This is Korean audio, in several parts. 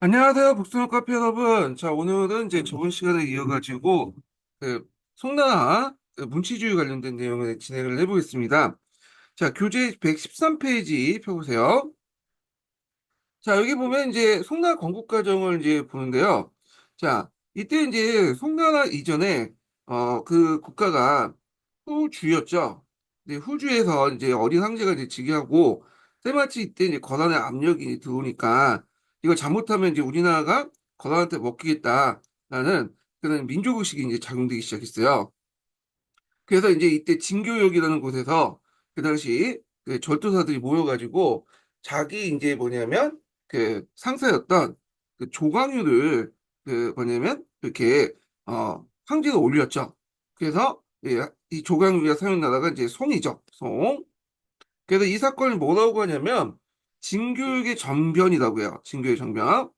안녕하세요, 북스노 카페 여러분. 자, 오늘은 이제 저번 시간에 이어가지고, 송나라 문치주의 관련된 내용을 진행을 해보겠습니다. 자, 교재 113페이지 펴보세요. 자, 여기 보면 이제 송나라 건국과정을 이제 보는데요. 자, 이때 이제 송나라 이전에, 그 국가가 후주였죠. 근데 후주에서 이제 어린 황제가 이제 즉위하고, 때마치 이때 이제 거란의 압력이 들어오니까, 이거 잘못하면 이제 우리나라가 거란한테 먹히겠다라는 그런 민족의식이 이제 작용되기 시작했어요. 그래서 이제 이때 진교역이라는 곳에서 그 당시 그 절도사들이 모여가지고 자기 이제 뭐냐면 그 상사였던 그 조광유를 그 뭐냐면 이렇게 황제에 올렸죠. 그래서 이 조광유가 사용 나라가 이제 송이죠. 송. 그래서 이 사건을 뭐라고 하냐면 진교육의 정변이라고 해요. 진교의 정변.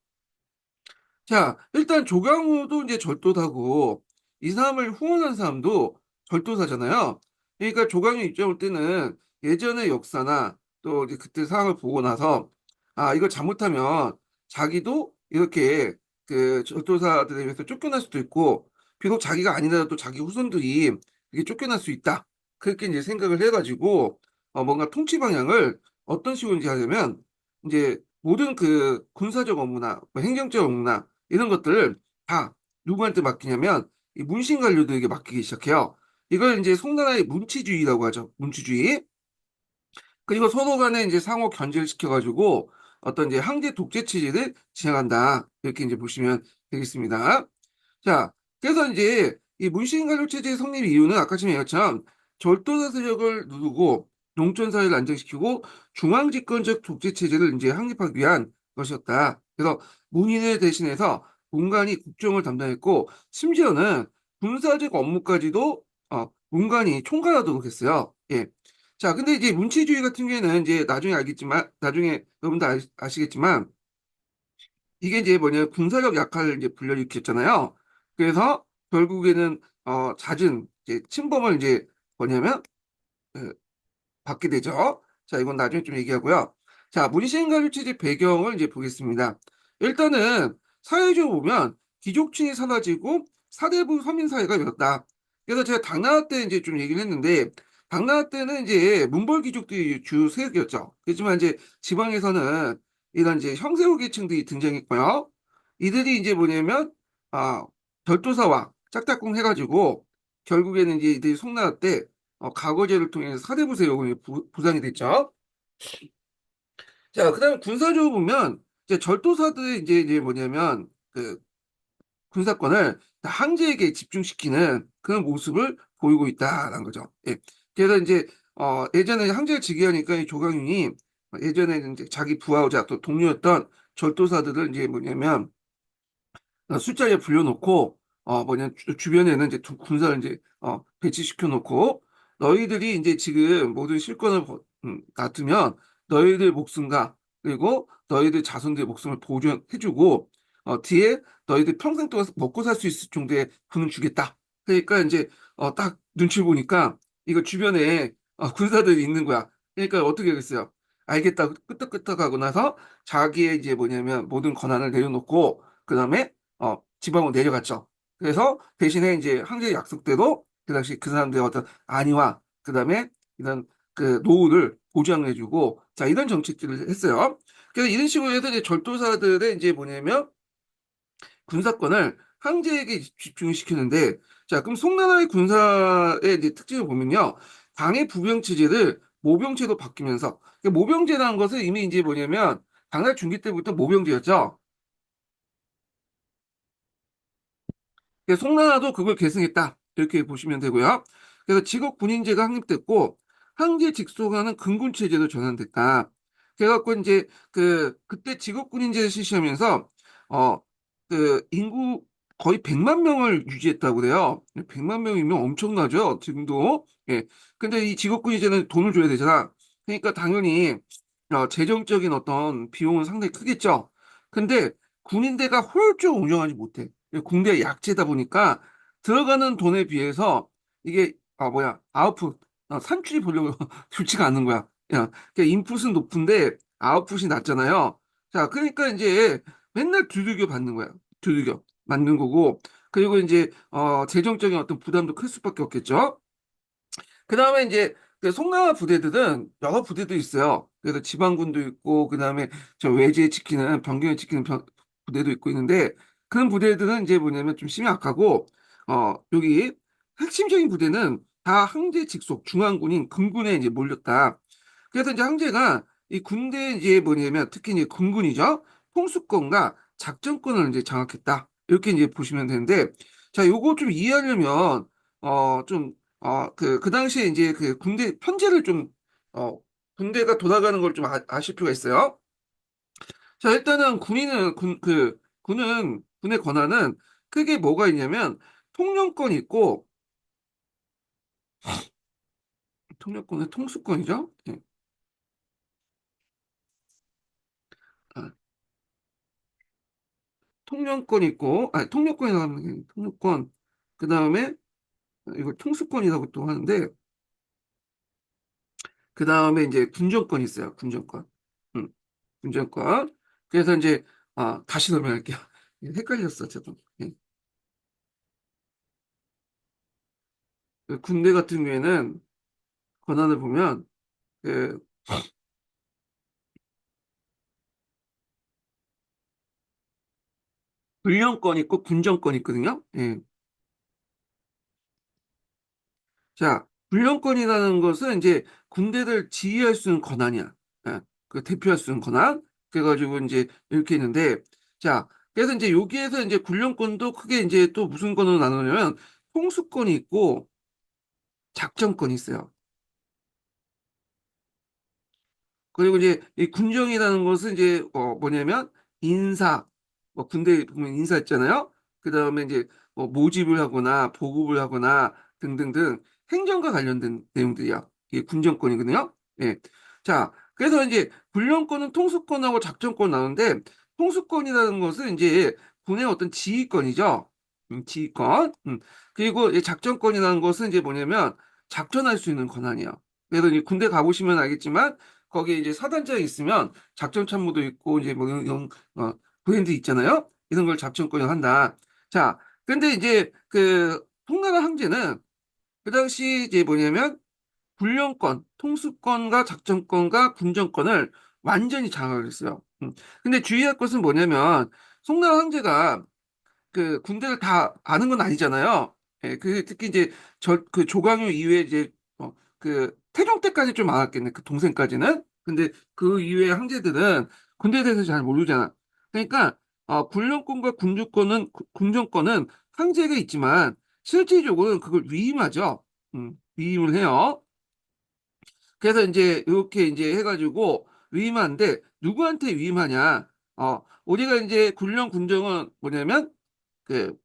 자, 일단 조강우도 이제 절도사고, 이 사람을 후원한 사람도 절도사잖아요. 그러니까 조강우 입장을 볼 때는 예전의 역사나 또 이제 그때 상황을 보고 나서, 아, 이걸 잘못하면 자기도 이렇게 그 절도사들에 의해서 쫓겨날 수도 있고, 비록 자기가 아니더라도 자기 후손들이 이게 쫓겨날 수 있다. 그렇게 이제 생각을 해가지고, 뭔가 통치 방향을 어떤 식으로 이제 하냐면, 이제 모든 그 군사적 업무나 뭐 행정적 업무나 이런 것들을 다 누구한테 맡기냐면 이 문신 관료들에게 맡기기 시작해요. 이걸 이제 송나라의 문치주의라고 하죠. 문치주의. 그리고 서로 간에 이제 상호 견제를 시켜가지고 어떤 이제 황제 독재 체제를 진행한다. 이렇게 이제 보시면 되겠습니다. 자, 그래서 이제 이 문신 관료 체제의 성립 이유는 아까 지금 얘기했처럼 절도사 세력을 누르고 농촌 사회를 안정시키고 중앙 집권적 독재 체제를 이제 확립하기 위한 것이었다. 그래서 문인을 대신해서 문관이 국정을 담당했고 심지어는 군사적 업무까지도 문관이 총괄하도록 했어요. 예. 자, 근데 이제 문치주의 같은 경우에는 이제 나중에 알겠지만 나중에 여러분도 아시겠지만 이게 이제 뭐냐 군사력 약화를 이제 불러일으켰잖아요. 그래서 결국에는 잦은 이제 침범을 이제 뭐냐면 그, 받게 되죠. 자, 이건 나중에 좀 얘기하고요. 자, 문신가류 체제 배경을 이제 보겠습니다. 일단은 사회적으로 보면 귀족층이 사라지고 사대부 서민 사회가 되었다. 그래서 제가 당나라 때 이제 좀 얘기를 했는데 당나라 때는 이제 문벌 귀족들이 주 세력이었죠. 그렇지만 이제 지방에서는 이런 이제 형세후 계층들이 등장했고요. 이들이 이제 뭐냐면 아 별도사와 짝짝꿍 해가지고 결국에는 이제 이들이 송나라 때 과거제를 통해서 사대부 세력이 부상이 됐죠. 자, 그다음에 군사적으로 보면 이제 절도사들이 이제 뭐냐면 그 군사권을 다 황제에게 집중시키는 그런 모습을 보이고 있다라는 거죠. 예. 그래서 이제 예전에 황제를 즉위하니까 이 조강윤이 예전에 이제 자기 부하자 또 동료였던 절도사들을 이제 뭐냐면 숫자에 불려놓고 뭐냐 주변에는 이제 군사를 이제 배치시켜 놓고 너희들이 이제 지금 모든 실권을 놔두면 너희들 목숨과 그리고 너희들 자손들의 목숨을 보존해주고 뒤에 너희들 평생 동안 먹고 살 수 있을 정도의 군을 주겠다. 그러니까 이제 딱 눈치 보니까 이거 주변에 군사들이 있는 거야. 그러니까 어떻게 하겠어요? 알겠다 끄떡끄떡하고 나서 자기의 이제 뭐냐면 모든 권한을 내려놓고 그다음에 지방으로 내려갔죠. 그래서 대신에 이제 황제의 약속대로 그 당시 그 사람들의 어떤 안위와 그다음에 이런 그 노후를 보장해주고 자 이런 정책들을 했어요. 그래서 이런 식으로 해서 이제 절도사들의 이제 뭐냐면 군사권을 황제에게 집중을 시키는데 자 그럼 송나라의 군사의 이제 특징을 보면요 당의 부병 체제를 모병제로 바뀌면서 모병제라는 것은 이미 이제 뭐냐면 당나라 중기 때부터 모병제였죠. 그래서 송나라도 그걸 계승했다. 이렇게 보시면 되고요. 그래서 직업 군인제가 확립됐고 황제 직속하는 근군 체제로 전환됐다. 그래갖고 이제 그때 직업 군인제를 실시하면서 어 그 인구 거의 100만 명을 유지했다고 그래요. 100만 명이면 엄청나죠. 지금도. 예. 근데 이 직업 군인제는 돈을 줘야 되잖아. 그러니까 당연히 재정적인 어떤 비용은 상당히 크겠죠. 근데 군인대가 효율적으로 운영하지 못해. 군대가 약체다 보니까 들어가는 돈에 비해서 이게 아웃풋 산출이 보려고 좋지가 않는 거야. 야, 그러니까 인풋은 높은데 아웃풋이 낮잖아요. 자, 그러니까 이제 맨날 두들겨 받는 거야. 두들겨 맞는 거고. 그리고 이제 재정적인 어떤 부담도 클 수밖에 없겠죠. 그 다음에 이제 그 송나라 부대들은 여러 부대도 있어요. 그래서 지방군도 있고, 그 다음에 저 외지에 지키는, 병경에 지키는 부대도 있고 있는데, 그런 부대들은 이제 뭐냐면 좀 심히 약하고, 여기 핵심적인 부대는 다 황제 직속 중앙군인 금군에 이제 몰렸다. 그래서 이제 황제가 이 군대 이제 뭐냐면 특히 이제 군군이죠. 통수권과 작전권을 이제 장악했다. 이렇게 이제 보시면 되는데, 자, 요거 좀 이해하려면, 좀 그 당시에 이제 그 군대 편제를 좀, 어, 군대가 돌아가는 걸 좀 아실 필요가 있어요. 자, 일단은 군의 권한은 크게 뭐가 있냐면, 통령권이 있고, 통령권은 통수권이죠. 예. 아, 통령권 있고, 통령권이 나가는 게 통령권. 그 다음에, 이걸 통수권이라고 또 하는데, 그 다음에 이제 군정권이 있어요. 군정권. 음, 군정권. 그래서 이제, 다시 설명할게요. 헷갈렸어, 저도. 예. 그 군대 같은 경우에는 권한을 보면 그 군령권 있고 군정권 있거든요. 예. 자, 군령권이라는 것은 이제 군대를 지휘할 수 있는 권한이야. 예. 그 대표할 수 있는 권한. 그래가지고 이제 이렇게 있는데, 자, 그래서 이제 여기에서 이제 군령권도 크게 이제 또 무슨 권으로 나누냐면 통수권이 있고 작전권이 있어요. 그리고 이제 이 군정이라는 것은 이제 뭐냐면 인사, 뭐 군대 보면 인사 있잖아요. 그 다음에 이제 뭐 모집을 하거나 보급을 하거나 등등등 행정과 관련된 내용들이야. 이게 군정권이거든요. 예. 자, 그래서 이제 군령권은 통수권하고 작전권 나오는데 통수권이라는 것은 이제 군의 어떤 지휘권이죠. 지휘권. 그리고 이 작전권이라는 것은 이제 뭐냐면 작전할 수 있는 권한이에요. 그래서 이제 군대 가보시면 알겠지만 거기에 이제 사단장이 있으면 작전 참모도 있고 이제 뭐 이런 브랜드 있잖아요. 이런 걸 작전권을 한다. 자, 근데 이제 그 송나라 황제는 그 당시 이제 뭐냐면 군령권, 통수권과 작전권과 군정권을 완전히 장악을 했어요. 근데 주의할 것은 뭐냐면 송나라 황제가 그 군대를 다 아는 건 아니잖아요. 예, 그 특히 이제 그 조광요 이후에 이제 그 태종 때까지 좀 많았겠네. 그 동생까지는. 근데 그 이후에 황제들은 군대에 대해서 잘 모르잖아. 그러니까 군령권과 군정권은 황제가 있지만 실질적으로는 그걸 위임하죠. 위임을 해요. 그래서 이제 이렇게 이제 해가지고 위임하는데 누구한테 위임하냐? 우리가 이제 군령 군정은 뭐냐면 그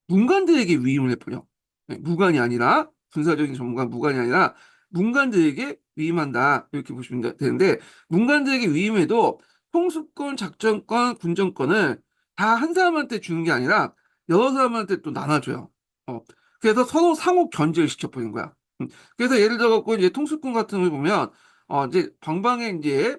문관들에게 위임을 해버려. 네, 무관이 아니라 군사적인 전문가 무관이 아니라 문관들에게 위임한다 이렇게 보시면 되는데 문관들에게 위임해도 통수권, 작전권, 군정권을 다 한 사람한테 주는 게 아니라 여러 사람한테 또 나눠줘요. 어, 그래서 서로 상호 견제를 시켜버린 거야. 그래서 예를 들어 갖고 이제 통수권 같은 걸 보면 이제 방방에 이제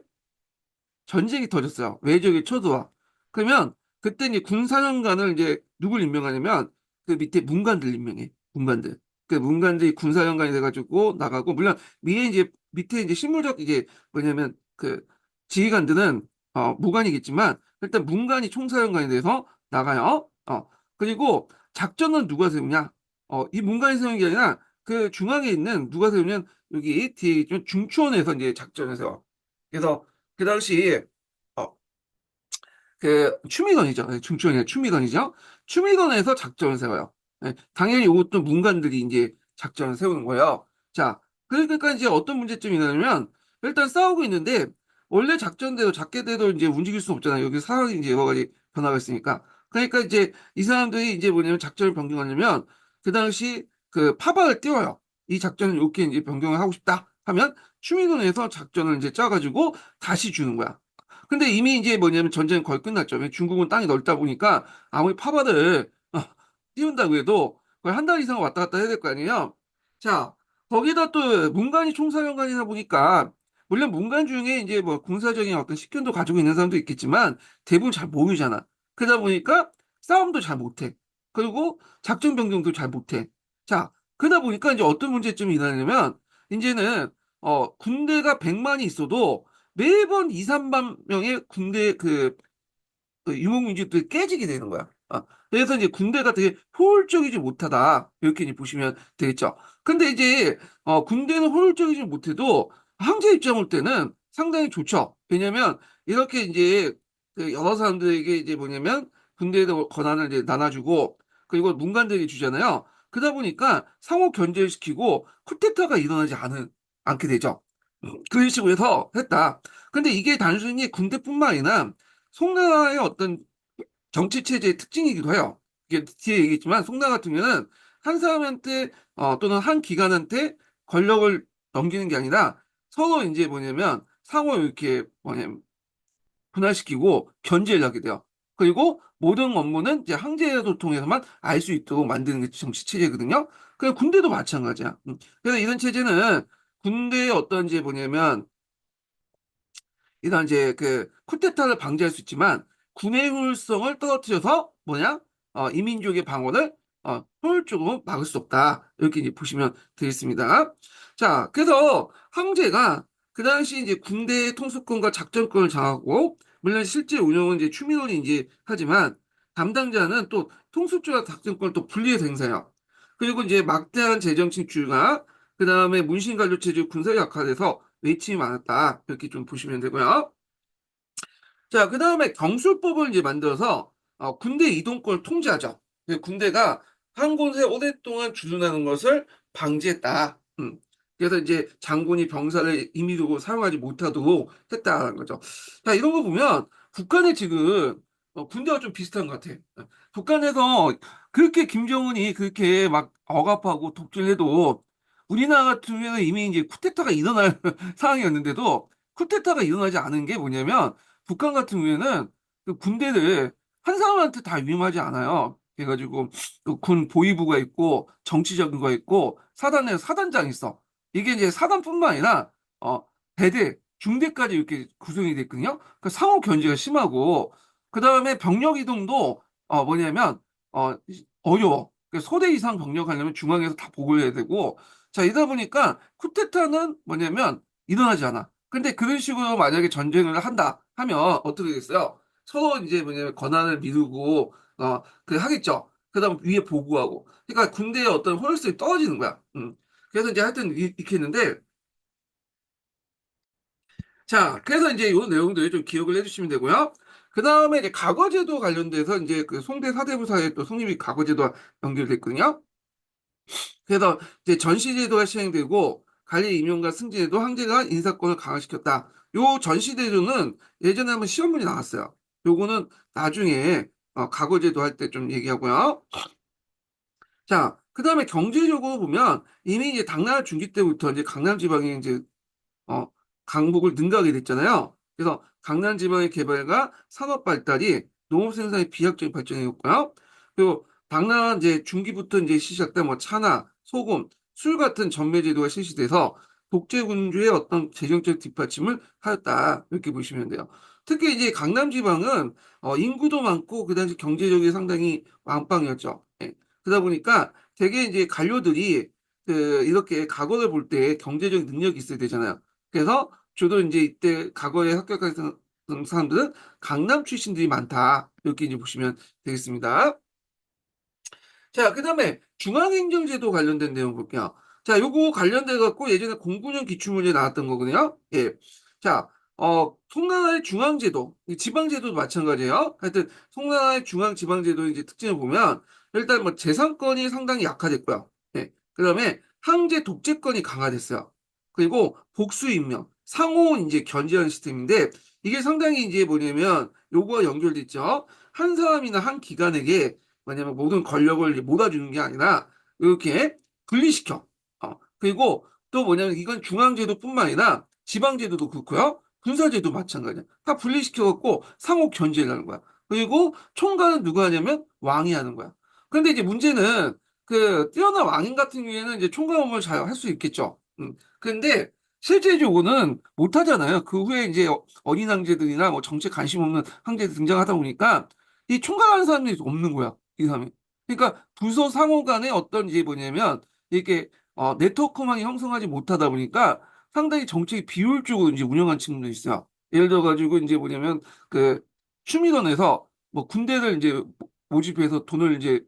전쟁이 터졌어요. 외적의 초도와. 그러면 그때 이제 군사령관을 이제 누굴 임명하냐면 그 밑에 문관들 임명해. 문관들. 그 문관들이 군사령관이 돼가지고 나가고 물론 밑에 이제 실무적 이게 뭐냐면 그 지휘관들은 무관이겠지만 일단 문관이 총사령관이 돼서 나가요. 그리고 작전은 누가 세우냐? 이 문관이 세우는 게 아니라 그 중앙에 있는 누가 세우냐면 여기 뒤에 좀 중추원에서 이제 작전을 세워. 그래서 그 당시 어, 그 추미건이죠. 네, 중추원이 추미건이죠. 추미건에서 작전을 세워요. 네, 당연히 이것도 문관들이 이제 작전을 세우는 거예요. 자, 그러니까 이제 어떤 문제점이 있냐면 일단 싸우고 있는데 원래 작전대로 작게대로 이제 움직일 수 없잖아요. 여기 상황이 이제 여러 가지 변화가 있으니까. 그러니까 이제 이 사람들이 이제 뭐냐면 작전을 변경하려면 그 당시 그 파벌을 띄워요. 이 작전을 이렇게 이제 변경을 하고 싶다 하면 추미건에서 작전을 이제 짜가지고 다시 주는 거야. 근데 이미 이제 뭐냐면 전쟁은 거의 끝났죠. 중국은 땅이 넓다 보니까 아무리 파바를 띄운다고 해도 거의 한 달 이상 왔다 갔다 해야 될 거 아니에요. 자, 거기다 또 문관이 총사령관이다 보니까 물론 문관 중에 이제 뭐 군사적인 어떤 식견도 가지고 있는 사람도 있겠지만 대부분 잘 모르잖아. 그러다 보니까 싸움도 잘 못해. 그리고 작전 변경도 잘 못해. 자, 그러다 보니까 이제 어떤 문제점이 일어나냐면, 이제는, 군대가 100만이 있어도 매번 2, 3만 명의 군대 유목민주들이 깨지게 되는 거야. 그래서 이제 군대가 되게 효율적이지 못하다. 이렇게 이제 보시면 되겠죠. 근데 이제, 군대는 효율적이지 못해도 황제 입장 올 때는 상당히 좋죠. 왜냐면, 이렇게 이제, 여러 사람들에게 이제 뭐냐면, 군대의 권한을 이제 나눠주고, 그리고 문관들에게 주잖아요. 그러다 보니까 상호 견제를 시키고, 쿠데타가 일어나지 않게 되죠. 그런 식으로 해서 했다. 근데 이게 단순히 군대뿐만 아니라, 송나라의 어떤 정치 체제의 특징이기도 해요. 이게 뒤에 얘기했지만 송나라 같은 경우는 한 사람한테 또는 한 기관한테 권력을 넘기는 게 아니라 서로 이제 뭐냐면 상호 이렇게 뭐냐면 분할시키고 견제를 하게 돼요. 그리고 모든 업무는 이제 항제를 통해서만 알 수 있도록 만드는 게 정치 체제거든요. 그래서 군대도 마찬가지야. 그래서 이런 체제는 군대의 어떤 이제 뭐냐면 이런 이제 쿠데타를 방지할 수 있지만 군의 효율성을 떨어뜨려서 뭐냐 이민족의 방어를 효율적으로 막을 수 없다 이렇게 이제 보시면 되겠습니다. 자, 그래서 황제가 그 당시 이제 군대의 통수권과 작전권을 장악하고 물론 실제 운영은 이제 추미론이 이제 하지만 담당자는 또 통수권과 작전권을 또 분리해서 행사해요. 그리고 이제 막대한 재정 친출과 그 다음에 문신관료 체제 군사 약화돼서 외침이 많았다. 이렇게 좀 보시면 되고요. 자, 그 다음에 경술법을 이제 만들어서 군대 이동권을 통제하죠. 군대가 한 곳에 오랫동안 주둔하는 것을 방지했다. 그래서 이제 장군이 병사를 임의로 사용하지 못하도록 했다는 거죠. 자, 이런 거 보면 북한의 지금 군대가 좀 비슷한 것 같아. 북한에서 그렇게 김정은이 그렇게 막 억압하고 독재해도 우리나라 같은 경우는 이미 이제 쿠데타가 일어날 상황이었는데도 쿠데타가 일어나지 않은 게 뭐냐면 북한 같은 경우에는 그 군대를 한 사람한테 다 위임하지 않아요. 그래가지고 그군 보위부가 있고 정치적인 거 있고 사단에 사단장이 있어. 이게 이제 사단뿐만 아니라 어 대대, 중대까지 이렇게 구성이 됐거든요. 그 상호 견제가 심하고 그 다음에 병력 이동도 뭐냐면 어 어려워. 그 소대 이상 병력하려면 중앙에서 다 보고를 해야 되고 자 이러다 보니까 쿠데타는 뭐냐면 일어나지 않아. 근데 그런 식으로 만약에 전쟁을 한다 하면 어떻게 되겠어요? 서로 이제 뭐냐면 권한을 미루고 하겠죠. 그다음 위에 보고하고. 그러니까 군대의 어떤 효율성이 떨어지는 거야. 그래서 이제 하여튼 이렇게 했는데 자, 그래서 이제 요 내용들 좀 기억을 해주시면 되고요. 그 다음에 이제 과거제도 관련돼서 이제 그 송대 사대부사의 또 성립이 과거제도와 연결됐거든요. 그래서 이제 전시제도가 시행되고 관리 임용과 승진에도 황제가 인사권을 강화시켰다. 요 전시제도는 예전에 한번 시험 문제 나왔어요. 요거는 나중에 과거제도 할 때 좀 얘기하고요. 자, 그 다음에 경제적으로 보면 이미 이제 당나라 중기 때부터 이제 강남 지방에 이제 어, 강북을 능가하게 됐잖아요. 그래서 강남 지방의 개발과 산업 발달이 농업 생산의 비약적인 발전이었고요. 그리고 당나라 이제 중기부터 이제 시작된 뭐 차나 소금, 술 같은 전매 제도가 실시돼서 독재군주의 어떤 재정적 뒷받침을 하였다. 이렇게 보시면 돼요. 특히 이제 강남 지방은 인구도 많고 그 당시 경제력이 상당히 왕빵이었죠. 예. 그러다 보니까 되게 이제 관료들이 이렇게 과거를 볼 때 경제적 능력이 있어야 되잖아요. 그래서 주로 이제 이때 과거에 합격한 사람들은 강남 출신들이 많다. 이렇게 이제 보시면 되겠습니다. 자, 그 다음에 중앙행정제도 관련된 내용 볼게요. 자, 요거 관련돼 갖고 예전에 09년 기출문제 나왔던 거거든요. 예. 자, 송나라의 중앙제도, 이 지방제도도 마찬가지예요. 하여튼 송나라의 중앙지방제도의 이제 특징을 보면 일단 뭐 재산권이 상당히 약화됐고요. 예. 그 다음에 황제 독재권이 강화됐어요. 그리고 복수임명, 상호 이제 견제하는 시스템인데 이게 상당히 이제 뭐냐면 요거와 연결돼 있죠. 한 사람이나 한 기관에게 뭐냐면 모든 권력을 몰아주는 게 아니라 이렇게 분리시켜. 그리고 또 뭐냐면 이건 중앙제도뿐만 아니라 지방제도도 그렇고요. 군사제도 마찬가지야. 다 분리시켜갖고 상호 견제를 하는 거야. 그리고 총괄은 누가 하냐면 왕이 하는 거야. 그런데 이제 문제는 뛰어난 왕인 같은 경우에는 이제 총괄 업무를 잘 할 수 있겠죠. 그런데 실제적으로는 못 하잖아요. 그 후에 이제 어린 황제들이나 뭐 정치에 관심 없는 황제들 등장하다 보니까 이 총괄하는 사람들이 없는 거야. 이 사람이. 그러니까 부서 상호 간에 어떤 이제 뭐냐면 이렇게 네트워크망이 형성하지 못하다 보니까 상당히 정책이 비효율적으로 이제 운영한 측면도 있어요. 예를 들어 가지고 이제 뭐냐면 그 추미건에서 뭐 군대를 이제 모집해서 돈을 이제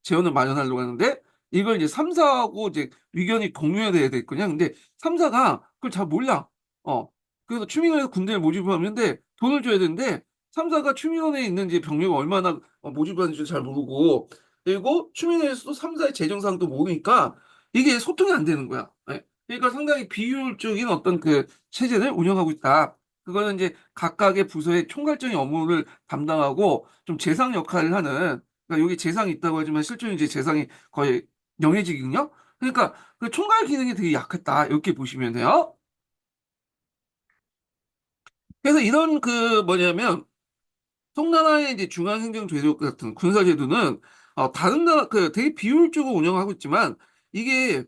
재원을 마련하려고 하는데 이걸 이제 3사하고 이제 의견이 공유해야 되거든요. 근데 3사가 그걸 잘 몰라. 어. 그래서 추미건에서 군대를 모집하는데 돈을 줘야 되는데 3사가 추미건에 있는 이제 병력을 얼마나 모집하는지 잘 모르고 그리고 추미건에서도 3사의 재정상도 모르니까 이게 소통이 안 되는 거야. 예. 그러니까 상당히 비효율적인 어떤 그 체제를 운영하고 있다. 그거는 이제 각각의 부서의 총괄적인 업무를 담당하고 좀 재상 역할을 하는 그러니까 여기 재상이 있다고 하지만 실제로 이제 재상이 거의 영해직이거든요. 그러니까 그 총괄 기능이 되게 약했다. 이렇게 보시면 돼요. 그래서 이런 그 뭐냐면 송나라의 이제 중앙행정제도 같은 군사제도는 다른 나라 그 되게 비효율적으로 운영하고 있지만 이게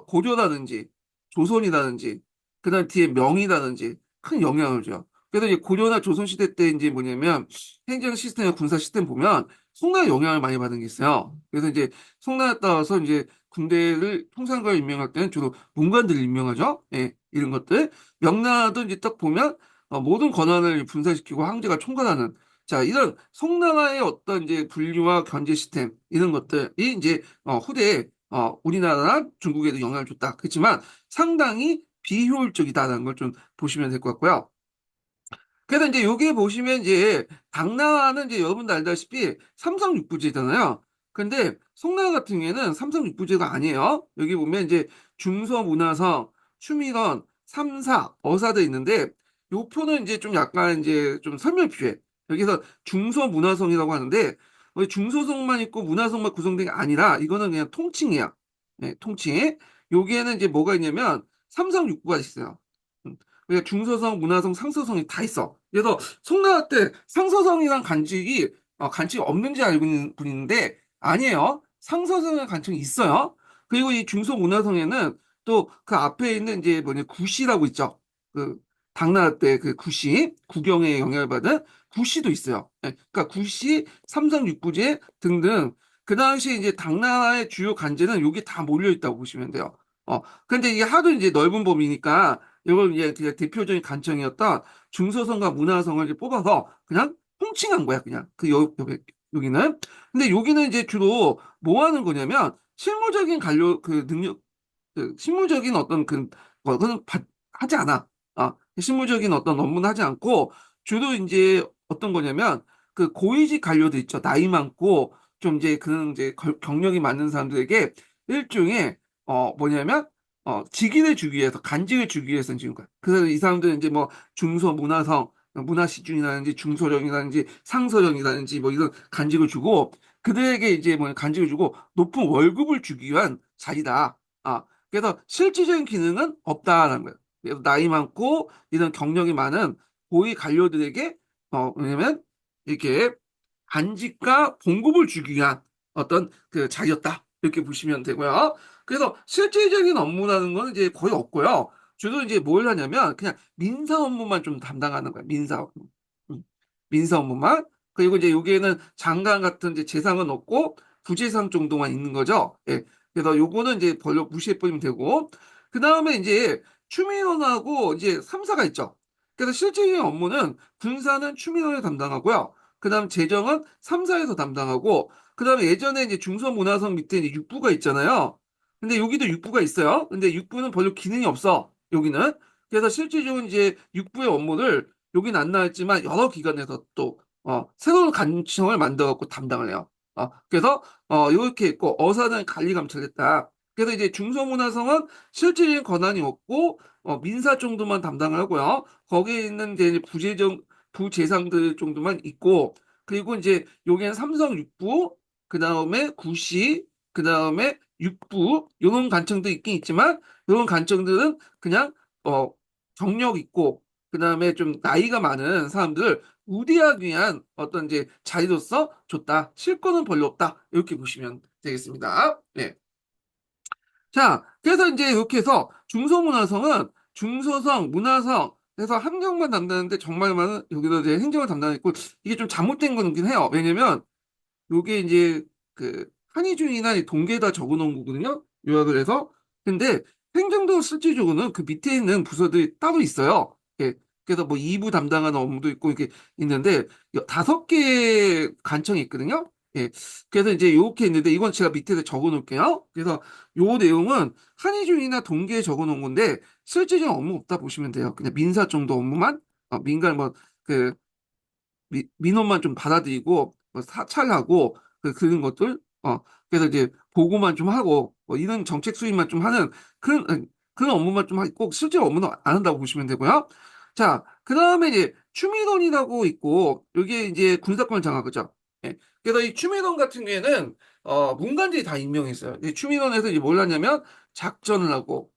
고려라든지 조선이라든지 그다음 뒤에 명이라든지 큰 영향을 줘요. 그래서 이제 고려나 조선 시대 때 이제 뭐냐면 행정 시스템과 군사 시스템 보면 송나라 영향을 많이 받은 게 있어요. 그래서 이제 송나라에 따라서 이제 군대를 통상관을 임명할 때는 주로 문관들을 임명하죠. 예, 이런 것들. 명나라도 이제 딱 보면 모든 권한을 분산시키고 황제가 총괄하는 자, 이런 송나라의 어떤 이제 분리와 견제 시스템, 이런 것들이 이제, 후대에, 우리나라나 중국에도 영향을 줬다. 그렇지만 상당히 비효율적이다라는 걸 좀 보시면 될 것 같고요. 그래서 이제 여기 보시면 이제 당나라는 이제 여러분도 알다시피 삼성육부제잖아요. 근데 송나라 같은 경우에는 삼성육부제가 아니에요. 여기 보면 이제 중서문화성, 추미건, 삼사, 어사도 있는데 요 표는 이제 좀 약간 이제 좀 설명이 필요해. 여기서 중서문화성이라고 하는데 중서성만 있고 문화성만 구성된 게 아니라 이거는 그냥 통칭이야. 네, 통칭. 여기에는 이제 뭐가 있냐면 삼성육부가 있어요. 그러니까 중서성, 문화성, 상서성이 다 있어. 그래서 송나라 때 상서성이란 간직이 없는지 알고 있는 분인데 아니에요. 상서성이라는 간직이 있어요. 그리고 이 중서 문화성에는 또 그 앞에 있는 이제 뭐냐 구시라고 있죠. 그 당나라 때 그 구시, 구경에 영향을 받은 구시도 있어요. 예, 그러니까 구시, 삼성육부제 등등 그 당시 이제 당나라의 주요 간제는 여기 다 몰려 있다고 보시면 돼요. 근데 이게 하도 이제 넓은 범위니까 이걸 이제 그냥 대표적인 간청이었던 중서성과 문화성을 이제 뽑아서 그냥 통칭한 거야, 그냥. 여기는. 근데 여기는 이제 주로 뭐 하는 거냐면, 실무적인 관료, 그 능력, 그 실무적인 어떤 그거는 하지 않아. 실무적인 어떤 업무는 하지 않고, 주로 이제 어떤 거냐면, 그 고위직 관료들 있죠. 나이 많고, 좀 이제 그런 이제 경력이 많은 사람들에게 일종의, 뭐냐면, 직위를 주기 위해서, 간직을 주기 위해서 지금 거야. 그래서 이 사람들은 이제 뭐 중서 문화성, 문화시중이라든지 중서령이라든지 상서령이라든지 뭐 이런 간직을 주고 그들에게 이제 뭐 간직을 주고 높은 월급을 주기 위한 자리다. 그래서 실질적인 기능은 없다라는 거예요. 그래서 나이 많고 이런 경력이 많은 고위 관료들에게 왜냐면 이렇게 간직과 봉급을 주기 위한 어떤 그 자리였다. 이렇게 보시면 되고요. 그래서 실질적인 업무라는 건 이제 거의 없고요. 주로 이제 뭘 하냐면 그냥 민사 업무만 좀 담당하는 거예요. 민사 업무. 음, 민사 업무만. 그리고 이제 여기에는 장관 같은 이제 재상은 없고 부재상 정도만 있는 거죠. 예. 그래서 요거는 이제 별로 무시해 버리면 되고 그 다음에 이제 추미론하고 이제 3사가 있죠. 그래서 실질적인 업무는 군사는 추미론이 담당하고요. 그 다음 재정은 3사에서 담당하고 그 다음에 예전에 이제 중서문화성 밑에 이제 육부가 있잖아요. 근데 여기도 육부가 있어요. 근데 육부는 별로 기능이 없어. 여기는. 그래서 실질적으로 이제 육부의 업무를 여기는 안 나왔지만 여러 기관에서 또 새로운 관청을 만들어갖고 담당을 해요. 그래서 이렇게 있고 어사는 관리 감찰했다. 그래서 이제 중서문화성은 실질적인 권한이 없고 민사 정도만 담당을 하고요. 거기에 있는 이제 부재상들 정도만 있고 그리고 이제 여기는 삼성 육부 그다음에 구시 그다음에 육부 이런 관청도 있긴 있지만 이런 관청들은 그냥 어 경력 있고 그다음에 좀 나이가 많은 사람들을 우대하기 위한 어떤 이제 자리로서 줬다. 실권은 별로 없다. 이렇게 보시면 되겠습니다. 네. 자, 그래서 이제 이렇게 해서 중서문화성은 중서성, 문화성, 해서 함정만 담당하는데 정말만은 여기서 이제 행정을 담당했고 이게 좀 잘못된 거긴 해요. 왜냐면 요게 이제 그 한의중이나 이 동계에다 적어 놓은 거거든요. 요약을 해서. 근데 행정도 실질적으로는 그 밑에 있는 부서들이 따로 있어요. 예. 그래서 뭐 2부 담당하는 업무도 있고 이렇게 있는데 5개 간청이 있거든요. 예. 그래서 이제 요렇게 있는데 이건 제가 밑에다 적어 놓을게요. 그래서 요 내용은 한의중이나 동계에 적어 놓은 건데 실질적인 업무 없다 보시면 돼요. 그냥 민사 정도 업무만 민간 뭐그 민원만 좀 받아들이고 뭐 사찰하고 그런 것들 그래서 이제 보고만 좀 하고 뭐 이런 정책 수립만 좀 하는 그런 업무만 좀 하고 꼭 실제 업무는 안 한다고 보시면 되고요. 자, 그다음에 이제 추미론이라고 있고 이게 이제 군사권 장악 그죠? 예. 그래서 이 추미론 같은 경우에는 문관들이 다 임명했어요. 이 추미론에서 이제 뭘 하냐면 작전을 하고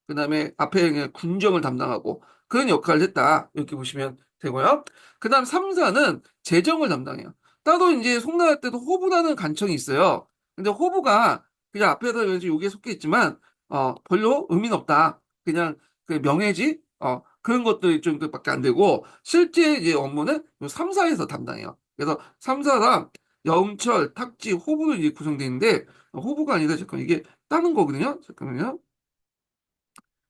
그다음에 앞에 그냥 군정을 담당하고 그런 역할을 했다. 이렇게 보시면 되고요. 그다음 3사는 재정을 담당해요. 따로 이제 송나라 때도 호부라는 간청이 있어요. 근데 호부가 그냥 앞에서 왠지 여기에 속해 있지만 별로 의미는 없다. 그냥 그 명예지 그런 것들이 좀 밖에 안 되고 실제 이제 업무는 요 3사에서 담당해요. 그래서 3사랑 영철, 탁지, 호부로 이제 구성되어 있는데 호부가 아니라 잠깐 이게 다른 거거든요. 잠깐만요.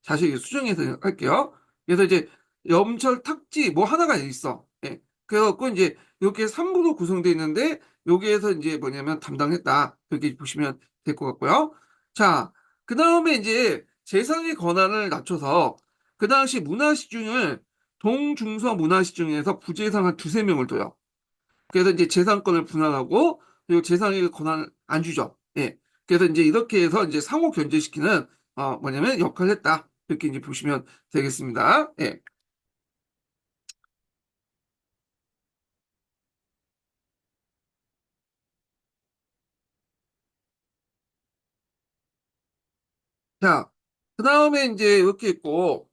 자세히 수정해서 할게요. 그래서 이제 염철 탁지 뭐 하나가 있어. 예. 그래갖고 이제 이렇게 3부로 구성되어 있는데 여기에서 이제 뭐냐면 담당했다. 이렇게 보시면 될 것 같고요. 자, 그 다음에 이제 재상의 권한을 낮춰서 그 당시 문화시중을 동중서 문화시중에서 부재상 한 두세 명을 둬요. 그래서 이제 재산권을 분할하고 그리고 재산의 권한을 안 주죠. 예. 그래서 이제 이렇게 해서 이제 상호 견제시키는 뭐냐면 역할을 했다. 이렇게 이제 보시면 되겠습니다. 예. 자, 그 다음에 이제 이렇게 있고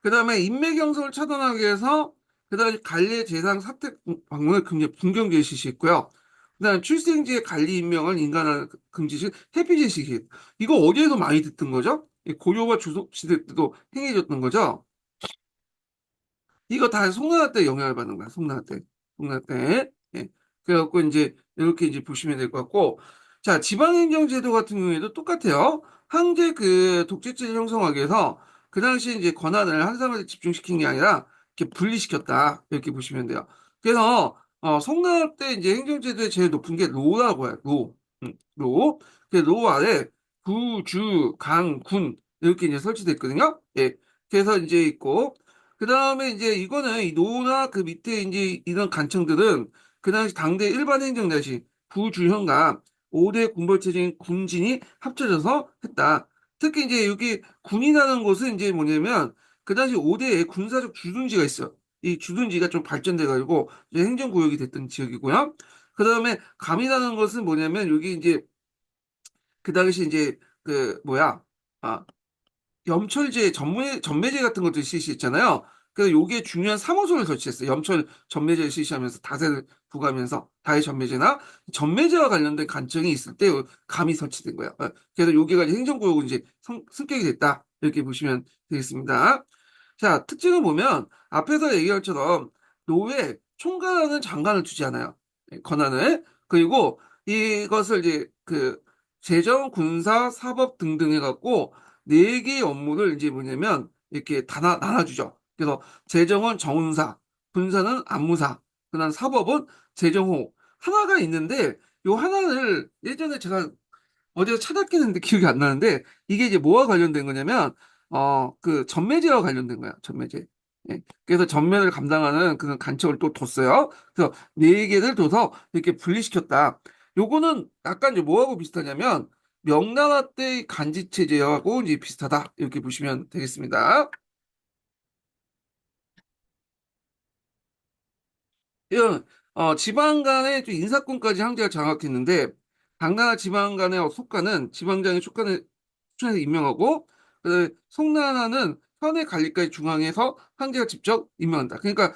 그 다음에 인맥영성을 차단하기 위해서 그 다음에 관리 재산 사택 방문을 분경 제시시 있고요. 그 다음에 출생지의 관리 임명을 인간을 금지 시 회피 제시시 이거 어디에서 많이 듣던 거죠? 이 고려와 주석 시대 때도 행해졌던 거죠. 이거 다 송나라 때 영향을 받는 거야. 송나라 때. 송나라 때. 예. 그래갖고 이제 이렇게 이제 보시면 될 것 같고. 자, 지방행정제도 같은 경우에도 똑같아요. 황제 그 독재체를 형성하기 위해서 그 당시 이제 권한을 한 사람한테 집중시킨 게 아니라 이렇게 분리시켰다. 이렇게 보시면 돼요. 그래서 송나라 때 이제 행정제도의 제일 높은 게 로라고 해요. 로. 로. 로 아래 구, 주, 강, 군 이렇게 이제 설치됐거든요. 예. 그래서 이제 있고 그 다음에 이제 이거는 이 노나 그 밑에 이제 이런 간청들은 그 당시 당대 일반 행정대신 부주현과 5대 군벌체제인 군진이 합쳐져서 했다. 특히 이제 여기 군이라는 곳은 이제 뭐냐면 그 당시 5대의 군사적 주둔지가 있어요. 이 주둔지가 좀 발전돼가지고 이제 행정구역이 됐던 지역이고요. 그 다음에 감이라는 것은 뭐냐면 여기 이제 그 당시 이제 그 뭐야 아 염철제 전매제 같은 것들 실시했잖아요. 그래서 요게 중요한 사무소를 설치했어요. 염철 전매제를 실시하면서 다세를 부과하면서 다해 전매제나 전매제와 관련된 간청이 있을 때 감이 설치된 거예요. 그래서 요게가 이제 행정구역으로 이제 승격이 됐다. 이렇게 보시면 되겠습니다. 자, 특징을 보면 앞에서 얘기한 것처럼 노에 총괄하는 장관을 두지 않아요. 권한을. 그리고 이것을 이제 그 재정, 군사, 사법 등등 해갖고 네 개의 업무를 이제 뭐냐면 이렇게 다 나눠주죠. 그래서 재정은 정운사, 군사는 안무사, 그다음 사법은 재정호 하나가 있는데 요 하나를 예전에 제가 어디서 찾았긴 했는데 기억이 안 나는데 이게 이제 뭐와 관련된 거냐면 그 전매제와 관련된 거야. 전매제. 예. 그래서 전매를 감당하는 그런 간척을 또 뒀어요. 그래서 네 개를 둬서 이렇게 분리시켰다. 요거는 약간 이제 뭐하고 비슷하냐면 명나라 때 간지 체제하고 이제 비슷하다. 이렇게 보시면 되겠습니다. 이런 지방 간의 좀 인사권까지 황제가 장악했는데 당나라 지방 간의 속가는 지방장의 촉관을 추천해서 임명하고 송나라는 현해 관리까지 중앙에서 황제가 직접 임명한다. 그러니까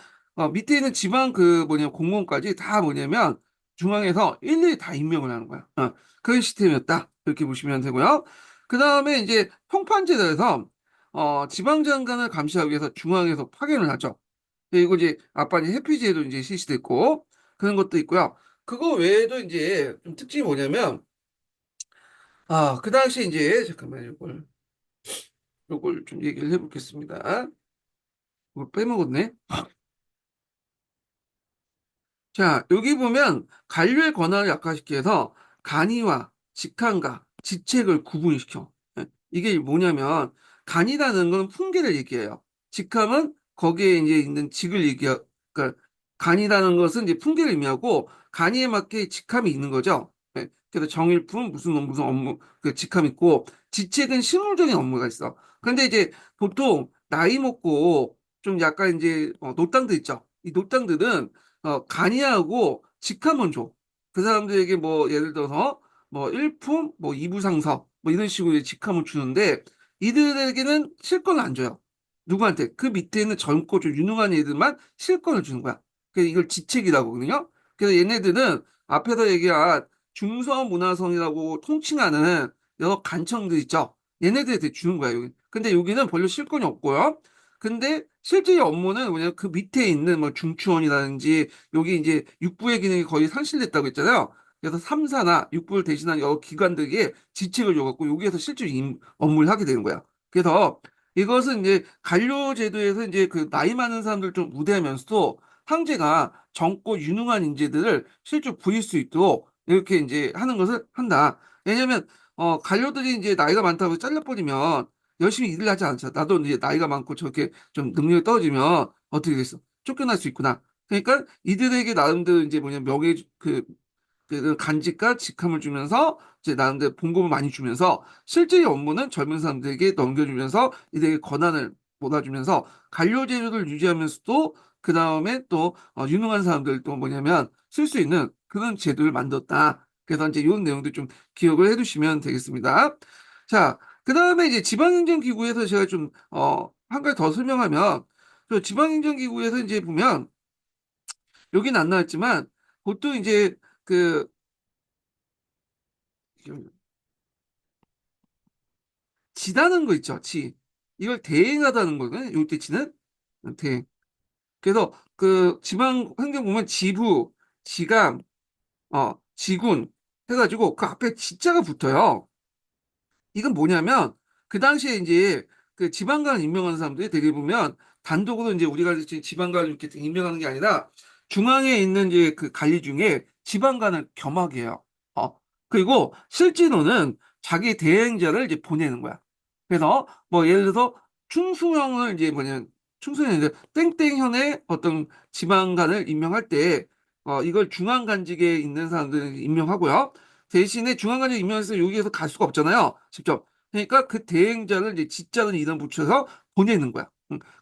밑에 있는 지방 그 뭐냐 공무원까지 다 뭐냐면 중앙에서 일일이 다 임명을 하는 거야. 그런 시스템이었다. 이렇게 보시면 되고요. 그 다음에 이제 통판제도에서 지방장관을 감시하기 위해서 중앙에서 파견을 하죠. 그리고 이제 아빠는 해피지에도 이제 실시됐고 그런 것도 있고요. 그거 외에도 이제 좀 특징이 뭐냐면 그 당시에 이제 잠깐만 요걸 좀 얘기를 해보겠습니다. 이걸 빼먹었네. 자, 여기 보면 관료의 권한을 약화시키 해서 간의와 직함과 직책을 구분시켜. 예, 이게 뭐냐면 간이라는 건 풍계를 얘기해요. 직함은 거기에 이제 있는 직을 얘기하, 그러니까 간이라는 것은 이제 풍계를 의미하고 간이에 맞게 직함이 있는 거죠. 예, 그래서 정일품 무슨 업무 그 직함 있고 직책은 실무적인 업무가 있어. 그런데 이제 보통 나이 먹고 좀 약간 이제 노땅들 있죠. 이 노땅들은 간이하고 직함은 줘. 그 사람들에게 뭐 예를 들어서 뭐 일품, 뭐 이부상서 뭐 이런 식으로 직함을 주는데 이들에게는 실권을 안 줘요. 누구한테? 그 밑에 있는 젊고 좀 유능한 애들만 실권을 주는 거야. 그래서 이걸 지책이라고 하거든요. 그래서 얘네들은 앞에서 얘기한 중서문화성이라고 통칭하는 여러 간청들 있죠. 얘네들한테 주는 거야, 여기. 근데 여기는 별로 실권이 없고요. 근데 실제 업무는 뭐냐면 그 밑에 있는 뭐 중추원이라든지 여기 이제 육부의 기능이 거의 상실됐다고 했잖아요. 그래서 3사나 육부를 대신한 여러 기관들에게 지책을 줘갖고 여기에서 실제 업무를 하게 되는 거야. 그래서 이것은 이제 관료 제도에서 이제 그 나이 많은 사람들 좀 우대하면서도 황제가 젊고 유능한 인재들을 실제 부릴 수 있도록 이렇게 이제 하는 것을 한다. 왜냐면 관료들이 이제 나이가 많다고 잘려버리면 열심히 일을 하지 않죠. 나도 이제 나이가 많고 저렇게 좀 능력이 떨어지면 어떻게 되겠어? 쫓겨날 수 있구나. 그러니까 이들에게 나름대로 이제 뭐냐 명예 그 간직과 직함을 주면서 이제 나름대로 봉급을 많이 주면서 실제 업무는 젊은 사람들에게 넘겨주면서 이들에게 권한을 몰아주면서 관료 제도를 유지하면서도 그 다음에 또 유능한 사람들 또 뭐냐면 쓸 수 있는 그런 제도를 만들었다. 그래서 이제 이런 내용도 좀 기억을 해두시면 되겠습니다. 자, 그 다음에 이제 지방행정기구에서 제가 좀 한 가지 더 설명하면 저 지방행정기구에서 이제 보면 여기는 안 나왔지만 보통 이제 그 지다는 거 있죠. 지. 이걸 대행하다는 거거든요. 요때 지는 대행. 그래서 그 지방 행정 보면 지부, 지감, 지군 해가지고 그 앞에 지자가 붙어요. 이건 뭐냐면 그 당시에 이제 그 지방관 임명하는 사람들이 되게 보면 단독으로 이제 우리가 이제 지방관을 이렇게 임명하는 게 아니라 중앙에 있는 이제 그 관리 중에 지방관을 겸하게 해요. 그리고 실제로는 자기 대행자를 이제 보내는 거야. 그래서 뭐 예를 들어서 충수형을 이제 뭐냐면 충수형이 이제 땡땡현의 어떤 지방관을 임명할 때 이걸 중앙간직에 있는 사람들을 임명하고요. 대신에 중앙관직 임명해서 여기에서 갈 수가 없잖아요. 직접. 그러니까 그 대행자를 이제 지자는 이름 붙여서 보내는 거야.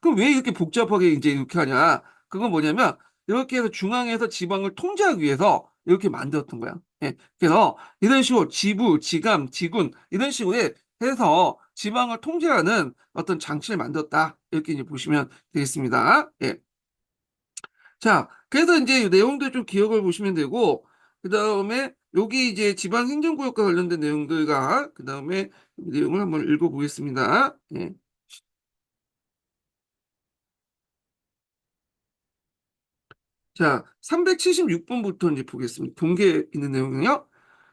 그럼 왜 이렇게 복잡하게 이제 이렇게 하냐? 그건 뭐냐면 이렇게 해서 중앙에서 지방을 통제하기 위해서 이렇게 만들었던 거야. 예. 그래서 이런 식으로 지부, 지감, 지군 이런 식으로 해서 지방을 통제하는 어떤 장치를 만들었다. 이렇게 이제 보시면 되겠습니다. 예. 자, 그래서 이제 이 내용들 좀 기억을 보시면 되고, 그 다음에 여기 이제 지방행정구역과 관련된 내용들과 그 다음에 내용을 한번 읽어보겠습니다. 예. 자, 376번부터 이제 보겠습니다. 동계에 있는 내용은요.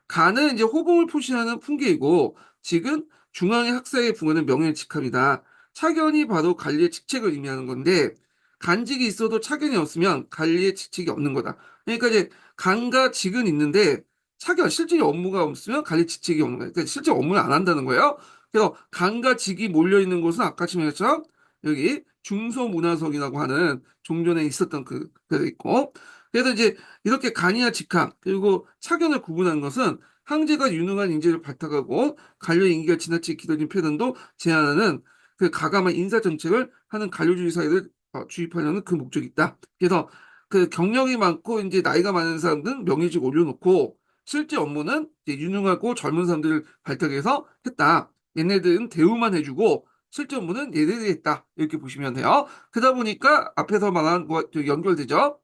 간은 이제 호봉을 표시하는 풍계이고, 직은 중앙의 학사에 부하는 명예의 직함이다. 차견이 바로 관리의 직책을 의미하는 건데, 간직이 있어도 차견이 없으면 관리의 직책이 없는 거다. 그러니까 이제 간과 직은 있는데, 차견, 실제 업무가 없으면 관리 직책이 없는 거예요. 그러니까 실제 업무를 안 한다는 거예요. 그래서 간과 직이 몰려 있는 곳은 아까 말했처럼 여기 중소문화석이라고 하는 종전에 있었던 그 있고, 그래서 이제 이렇게 간이와 직함 그리고 차견을 구분한 것은 황제가 유능한 인재를 발탁하고 관료 임기가 지나치게 길어진 패단도 제한하는 그 가감한 인사 정책을 하는 관료주의 사회를 주입하려는 그 목적이 있다. 그래서 그 경력이 많고 이제 나이가 많은 사람들은 명예직 올려놓고 실제 업무는 이제 유능하고 젊은 사람들을 발탁해서 했다. 얘네들은 대우만 해주고 실제 업무는 얘네들이 했다. 이렇게 보시면 돼요. 그러다 보니까 앞에서 말한 거 연결되죠.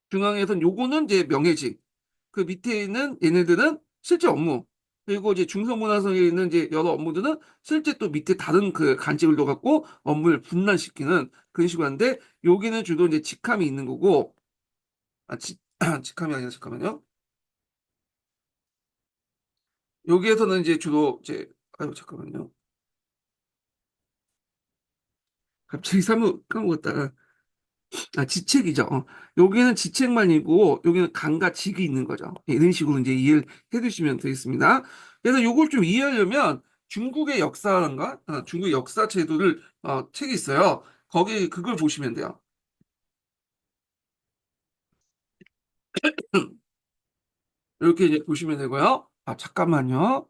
중앙에선 요거는 이제 명예직, 그 밑에 있는 얘네들은 실제 업무. 그리고 이제 중성문화성에 있는 이제 여러 업무들은 실제 또 밑에 다른 그 간직을 넣어갖고 업무를 분란시키는 그런 식으로 하는데 여기는 주로 이제 직함이 있는 거고 직함이 아니라 잠깐만요. 여기에서는 이제 주로 이제 아유 잠깐만요. 갑자기 사무 까먹었다가 지책이죠. 여기는 지책만이고 여기는 강과 직이 있는 거죠. 이런 식으로 이제 이해를 해두시면 되겠습니다. 그래서 요걸 좀 이해하려면 중국의 역사란가 중국 역사 제도를 책이 있어요. 거기 그걸 보시면 돼요. 이렇게 이제 보시면 되고요. 잠깐만요.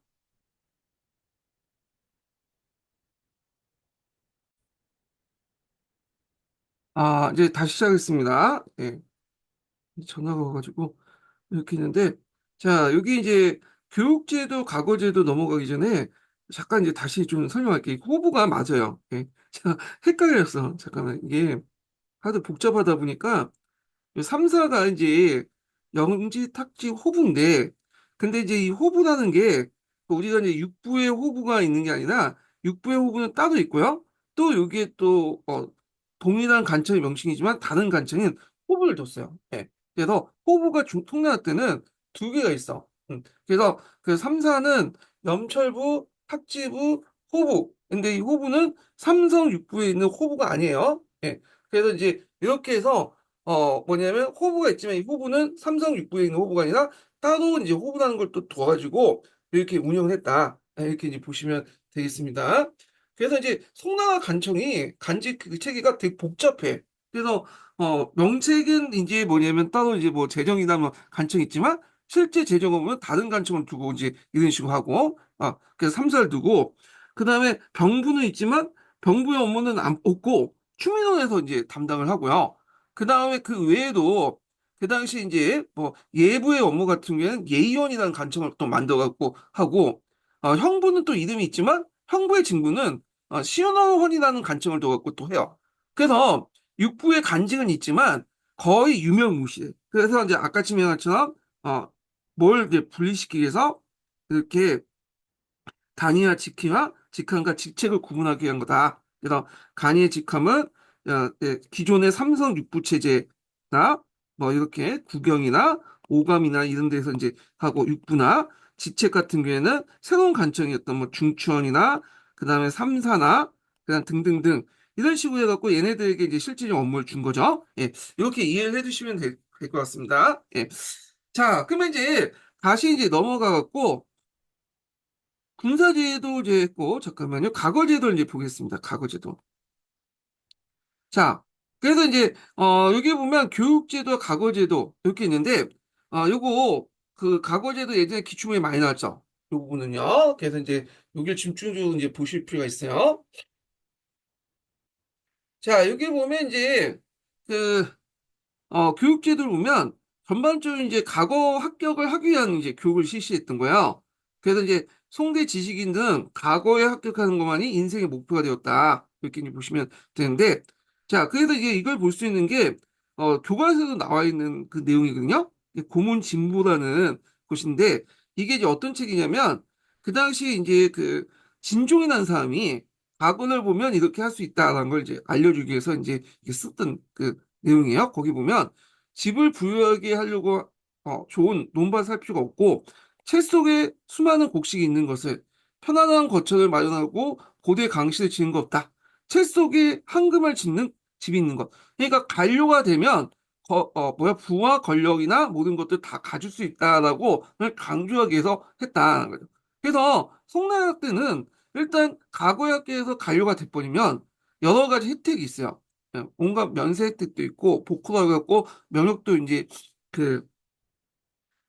이제 다시 시작했습니다. 예, 전화가 와가지고 이렇게 있는데, 자, 여기 이제 교육제도, 과거제도 넘어가기 전에 잠깐 이제 다시 좀 설명할게요. 호부가 맞아요. 예. 제가 헷갈렸어. 잠깐만. 이게 하도 복잡하다 보니까 3사가 이제 영지, 탁지, 호부인데, 근데 이제 이 호부라는 게 우리가 이제 육부의 호부가 있는 게 아니라 육부의 호부는 따로 있고요. 또 여기에 또 동일한 간청의 명칭이지만 다른 간청인 호부를 뒀어요. 예. 그래서 호부가 통나라 때는 두 개가 있어. 그래서 그 3사는 염철부, 탁지부, 호부. 근데 이 호부는 삼성 육부에 있는 호부가 아니에요. 예. 그래서 이제 이렇게 해서 뭐냐면 호부가 있지만 이 호부는 삼성 육부에 있는 호부가 아니라 따로 이제 호부라는 걸 또 둬가지고 이렇게 운영을 했다. 이렇게 이제 보시면 되겠습니다. 그래서 이제 송나라 간청이 간직 그 체계가 되게 복잡해. 그래서 명색은 이제 뭐냐면 따로 이제 뭐 재정이나 뭐 간청이 있지만 실제 재정을 보면 다른 간청을 두고 이제 이런 식으로 하고 그래서 삼사를 두고 그다음에 병부는 있지만 병부의 업무는 없고 추민원에서 이제 담당을 하고요. 그 다음에 그 외에도 그 당시 이제 뭐 예부의 업무 같은 경우에는 예의원이라는 간청을 또 만들어갖고 하고 형부는 또 이름이 있지만 형부의 직무는 시원원이라는 간청을 둬갖고 또 해요. 그래서 육부의 간직은 있지만 거의 유명무실해. 그래서 이제 아까 지명한 것처럼 뭘 이제 분리시키기 위해서 이렇게 단위와 직함과 직함과 직책을 구분하기 위한 거다. 그래서 간이의 직함은 기존의 삼성 육부 체제나 뭐 이렇게 구경이나 오감이나 이런 데서 이제 하고 육부나 직책 같은 경우에는 새로운 관청이었던 뭐 중추원이나 그다음에 삼사나 그다음 등등등 이런 식으로 해갖고 얘네들에게 이제 실질적 업무를 준 거죠. 예, 이렇게 이해를 해주시면 될 것 같습니다. 예. 자, 그러면 이제 다시 이제 넘어가갖고 군사제도 이제 했고, 잠깐만요. 과거제도를 이제 보겠습니다. 과거제도. 자, 그래서 이제, 여기 보면 교육제도, 과거제도, 이렇게 있는데, 요거, 그 과거제도 예전에 기출문에 많이 나왔죠. 요 부분은요. 그래서 이제, 여기를 집중적으로 이제 보실 필요가 있어요. 자, 여기 보면 이제, 그, 교육제도를 보면 전반적으로 이제 과거 합격을 하기 위한 이제 교육을 실시했던 거예요. 그래서 이제 송대 지식인들은 과거에 합격하는 것만이 인생의 목표가 되었다. 이렇게 이제 보시면 되는데, 자, 그래서 이제 이걸 볼 수 있는 게, 교과서에도 나와 있는 그 내용이거든요. 이게 고문 진보라는 것인데, 이게 이제 어떤 책이냐면, 그 당시 이제 그 진종이라는 사람이 과거를 보면 이렇게 할 수 있다라는 걸 이제 알려주기 위해서 이제 이게 썼던 그 내용이에요. 거기 보면 집을 부유하게 하려고 좋은 논밭을 살 필요가 없고 채 속에 수많은 곡식이 있는 것을 편안한 거처를 마련하고 고대 강실을 지는 것 없다. 채 속에 황금을 짓는 집이 있는 것. 그러니까 관료가 되면 부와 권력이나 모든 것들 다 가질 수 있다라고 강조하기 위해서 했다는 거죠. 그래서 송나라 때는 일단 과거의 학교에서 관료가 돼버리면 여러 가지 혜택이 있어요. 온갖 면세 혜택도 있고 복구도 하고 명령도 이제 그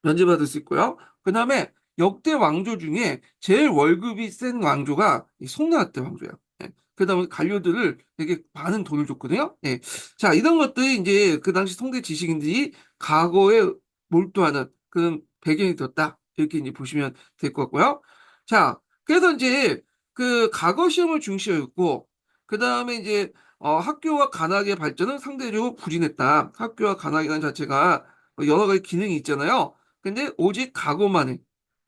면제받을 수 있고요. 그 다음에 역대 왕조 중에 제일 월급이 센 왕조가 이 송나라 때 왕조예요. 예. 그 다음에 관료들을 되게 많은 돈을 줬거든요. 예. 자, 이런 것들이 이제 그 당시 송대 지식인들이 과거에 몰두하는 그런 배경이 되었다. 이렇게 이제 보시면 될 것 같고요. 자, 그래서 이제 그 과거 시험을 중시했고, 그 다음에 이제 학교와 관학의 발전은 상대적으로 부진했다. 학교와 관학이라는 자체가 여러 가지 기능이 있잖아요. 근데 오직 과거만 해.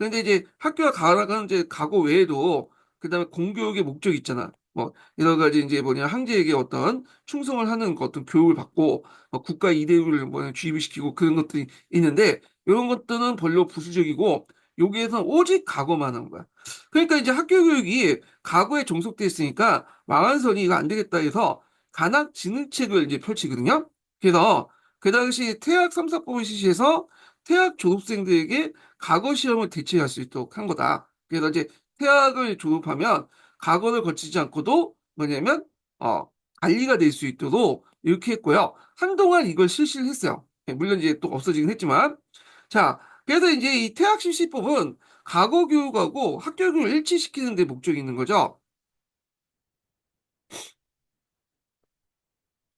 그런데 이제 학교가 가나가는 이제 과거 외에도 그다음에 공교육의 목적이 있잖아. 뭐 여러 가지 이제 뭐냐 황제에게 어떤 충성을 하는 그 어떤 교육을 받고 국가 이대를 뭐 주입을 시키고 그런 것들이 있는데 이런 것들은 별로 부수적이고 여기에서는 오직 과거만 한 거야. 그러니까 이제 학교 교육이 과거에 종속돼 있으니까 왕안선이 이거 안 되겠다 해서 간학 진흥책을 이제 펼치거든요. 그래서 그 당시 태학 삼사법을 실시해서 태학 졸업생들에게 과거 시험을 대체할 수 있도록 한 거다. 그래서 이제 태학을 졸업하면 과거를 거치지 않고도 뭐냐면 어 관리가 될 수 있도록 이렇게 했고요. 한동안 이걸 실시를 했어요. 물론 이제 또 없어지긴 했지만 자 그래서 이제 이 태학 실시법은 과거 교육하고 학교 교육을 일치시키는 데 목적이 있는 거죠.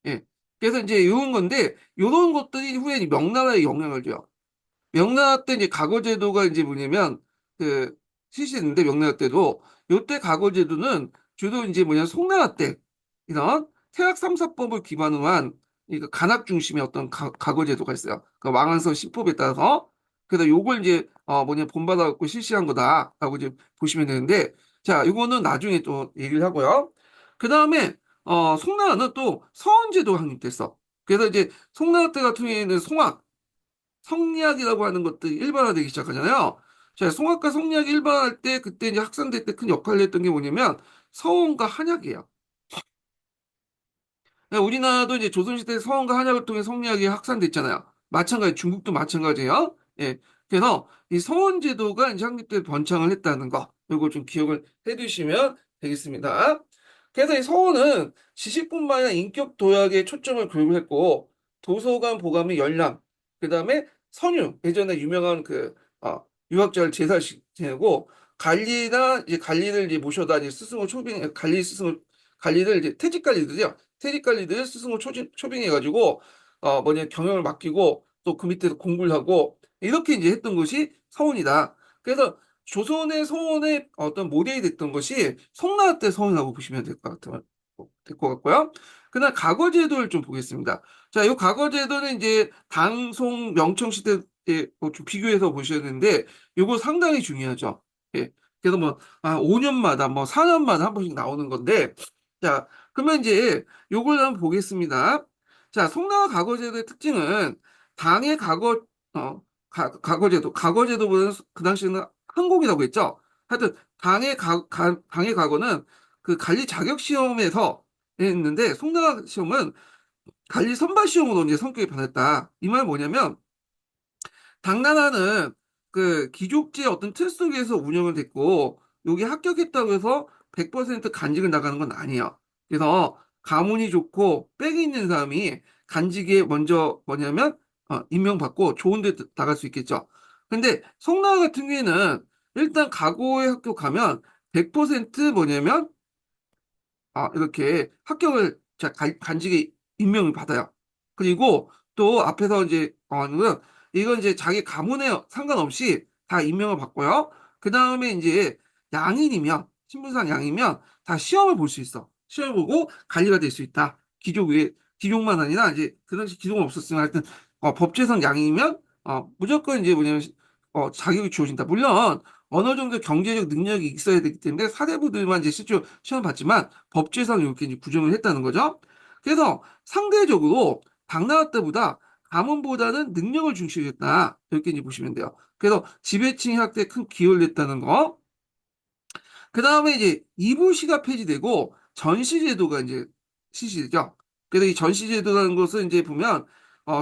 예. 그래서 이제 이런 건데 이런 것들이 후에 명나라에 영향을 줘요. 명나라 때 이제 과거제도가 이제 뭐냐면 그 실시했는데 명나라 때도 요때 과거제도는 주로 이제 뭐냐 송나라 때 이런 태학 삼사법을 기반으로 한 이거 간학 중심의 어떤 과거제도가 있어요. 그 왕안서 10법에 따라서 그래서 요걸 이제 뭐냐 본받아 갖고 실시한 거다라고 이제 보시면 되는데 자 요거는 나중에 또 얘기를 하고요. 그 다음에 송나라는 또 서원제도가 확립됐어. 그래서 이제 송나라 때 같은 경우에는 송악 성리학이라고 하는 것들이 일반화되기 시작하잖아요. 자, 송학과 성리학이 일반화할 때 그때 이제 학산대 때 큰 역할을 했던 게 뭐냐면 서원과 한약이에요. 네, 우리나라도 이제 조선시대 서원과 한약을 통해 성리학이 확산됐잖아요. 마찬가지, 중국도 마찬가지예요. 예. 그래서 이 서원 제도가 이제 한국 때 번창을 했다는 거, 이거 좀 기억을 해두시면 되겠습니다. 그래서 이 서원은 지식뿐만 아니라 인격 도약에 초점을 교육을 했고, 도서관 보관 및 열람, 그 다음에 선유, 예전에 유명한 유학자를 제사시키고, 관리나 이제 관리를 이제 모셔다 이제 스승을 초빙, 관리를 이제 퇴직 관리들이요. 퇴직 관리들 스승을 초빙해가지고 뭐냐 경영을 맡기고 또 그 밑에서 공부를 하고 이렇게 이제 했던 것이 서원이다. 그래서 조선의 서원의 어떤 모델이 됐던 것이 송나라 때 서원이라고 보시면 될 것 같고요. 그다음 과거 제도를 좀 보겠습니다. 자, 이 과거 제도는 이제 당송 명청 시대 때좀 비교해서 보셔야 되는데 이거 상당히 중요하죠. 예. 그래서 뭐 5년마다 뭐 4년마다 한 번씩 나오는 건데 자, 그러면 이제 요걸 한번 보겠습니다. 자, 송나라 과거제도의 특징은 당의 과거제도보다는 그 당시에는 항공이라고 했죠. 하여튼 당의 과거는 그 관리 자격 시험에서 했는데 송나라 시험은 관리 선발 시험으로 이제 성격이 변했다. 이 말 뭐냐면 당나라는 그 귀족제의 어떤 틀 속에서 운영을 됐고 여기 합격했다고 해서 100% 간직을 나가는 건 아니에요. 그래서 가문이 좋고 빽이 있는 사람이 간직에 먼저 뭐냐면 임명받고 좋은 데 나갈 수 있겠죠. 근데 송나라 같은 경우에는 일단 과거에 학교 가면 100% 뭐냐면 이렇게 합격을 간직에 임명을 받아요. 그리고 또 앞에서 이제 이건 이제 자기 가문에 상관없이 다 임명을 받고요. 그 다음에 이제 양인이면 신분상 양이면 다 시험을 볼 수 있어. 시험을 보고 관리가 될 수 있다. 귀족만 아니라 이제 그 당시 귀족은 없었으면 하여튼 법제상 양이면 무조건 이제 뭐냐면 자격이 주어진다. 물론 어느 정도 경제적 능력이 있어야 되기 때문에 사대부들만 이제 실제로 시험을 봤지만 법제상 이렇게 이제 구정을 했다는 거죠. 그래서 상대적으로 당나라 때보다 가문보다는 능력을 중시했다. 이렇게 이제 보시면 돼요. 그래서 지배층 학대에 큰 기여를 했다는 거. 그 다음에 이제 이부시가 폐지되고 전시제도가 이제 실시되죠. 그래서 이 전시제도라는 것은 이제 보면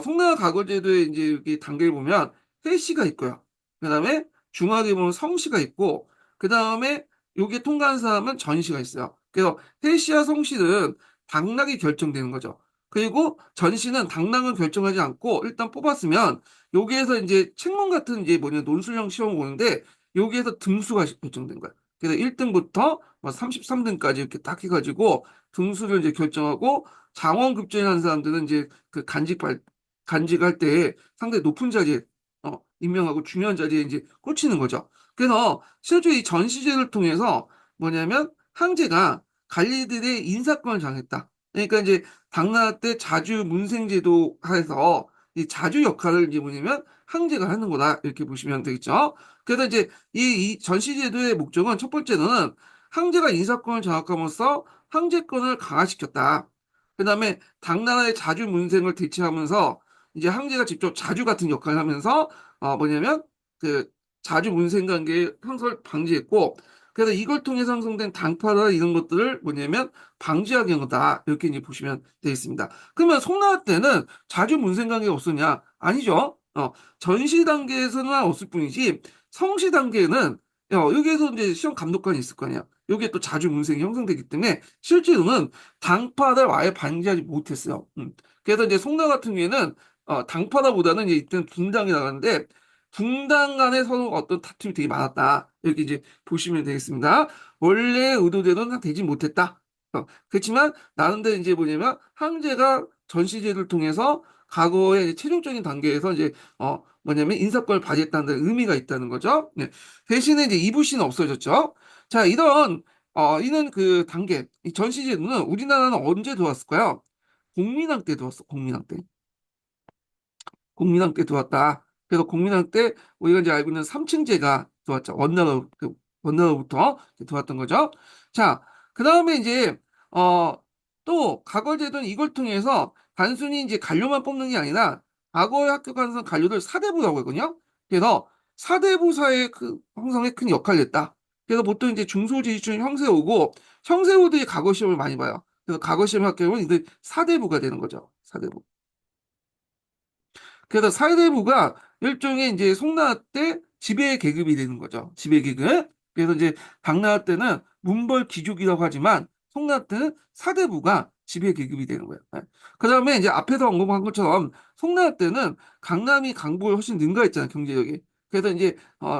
송나라 과거제도의 이제 이렇게 단계를 보면 회시가 있고요. 그 다음에 중앙에 보면 성시가 있고 그 다음에 요게 통과한 사람은 전시가 있어요. 그래서 회시와 성시는 당락이 결정되는 거죠. 그리고 전시는 당락을 결정하지 않고 일단 뽑았으면 여기에서 이제 책문 같은 이제 뭐냐 논술형 시험을 보는데 여기에서 등수가 결정된 거예요. 그래서 1등부터 33등까지 이렇게 딱 해가지고 등수를 이제 결정하고 장원급제한 사람들은 이제 그 간직할 때 상당히 높은 자리에 임명하고 중요한 자리에 이제 꽂히는 거죠. 그래서 실제 이 전시제를 통해서 뭐냐면 황제가 관리들의 인사권을 정했다. 그러니까 이제 당나라 때 자주 문생제도 하에서 이 자주 역할을 이제 뭐냐면 항제가 하는 거다. 이렇게 보시면 되겠죠. 그래서 이제 이 전시제도의 목적은 첫 번째는 항제가 인사권을 장악함으로써 항제권을 강화시켰다. 그 다음에 당나라의 자주 문생을 대체하면서 이제 항제가 직접 자주 같은 역할을 하면서 뭐냐면 그 자주 문생 관계의 형성을 방지했고 그래서 이걸 통해서 형성된 당파나 이런 것들을 뭐냐면 방지하기 위한 거다. 이렇게 이제 보시면 되겠습니다. 그러면 송나라 때는 자주 문생 관계가 없었냐? 아니죠. 전시 단계에서는 없을 뿐이지 성시 단계에는 여기에서 이제 시험 감독관이 있을 거 아니야. 여기에 또 자주 문생이 형성되기 때문에 실제로는 당파를 아예 방지하지 못했어요. 그래서 이제 송나 같은 경우에는 당파다보다는 이제 이때는 분당이 나가는데 분당 간에 서로 어떤 다툼이 되게 많았다. 이렇게 이제 보시면 되겠습니다. 원래 의도대로는 되지 못했다. 그렇지만 나름대로 이제 뭐냐면 황제가 전시제를 통해서 과거의 이제 최종적인 단계에서 이제 뭐냐면 인사권을 발휘했다는 의미가 있다는 거죠. 네. 대신에 이제 이부시는 없어졌죠. 자, 이는 그 단계, 이 전시제도는 우리나라는 언제 들어왔을까요? 공민왕 때 들어왔어, 공민왕 때. 공민왕 때 들어왔다. 그래서 공민왕 때 우리가 이제 알고 있는 삼층제가 들어왔죠. 원나라부터 들어왔던 거죠. 자, 그 다음에 이제, 어, 또, 과거제도는 이걸 통해서 단순히 이제 관료만 뽑는 게 아니라, 과거에 합격한 관료들 사대부라고 하거든요. 그래서 사대부사의 그 형성에 큰 역할을 했다. 그래서 보통 이제 중소지휘층 형세오고, 형세오들이 과거 시험을 많이 봐요. 그래서 과거 시험 합격하면 이들 사대부가 되는 거죠. 사대부. 그래서 사대부가 일종의 이제 송나라 때 지배 계급이 되는 거죠. 지배 계급. 그래서 이제 당나라 때는 문벌 귀족이라고 하지만 송나라 때는 사대부가 지배 계급이 되는 거예요. 네. 그다음에 이제 앞에서 언급한 것처럼 송나라 때는 강남이 강북을 훨씬 능가했잖아요. 경제력이. 그래서 이제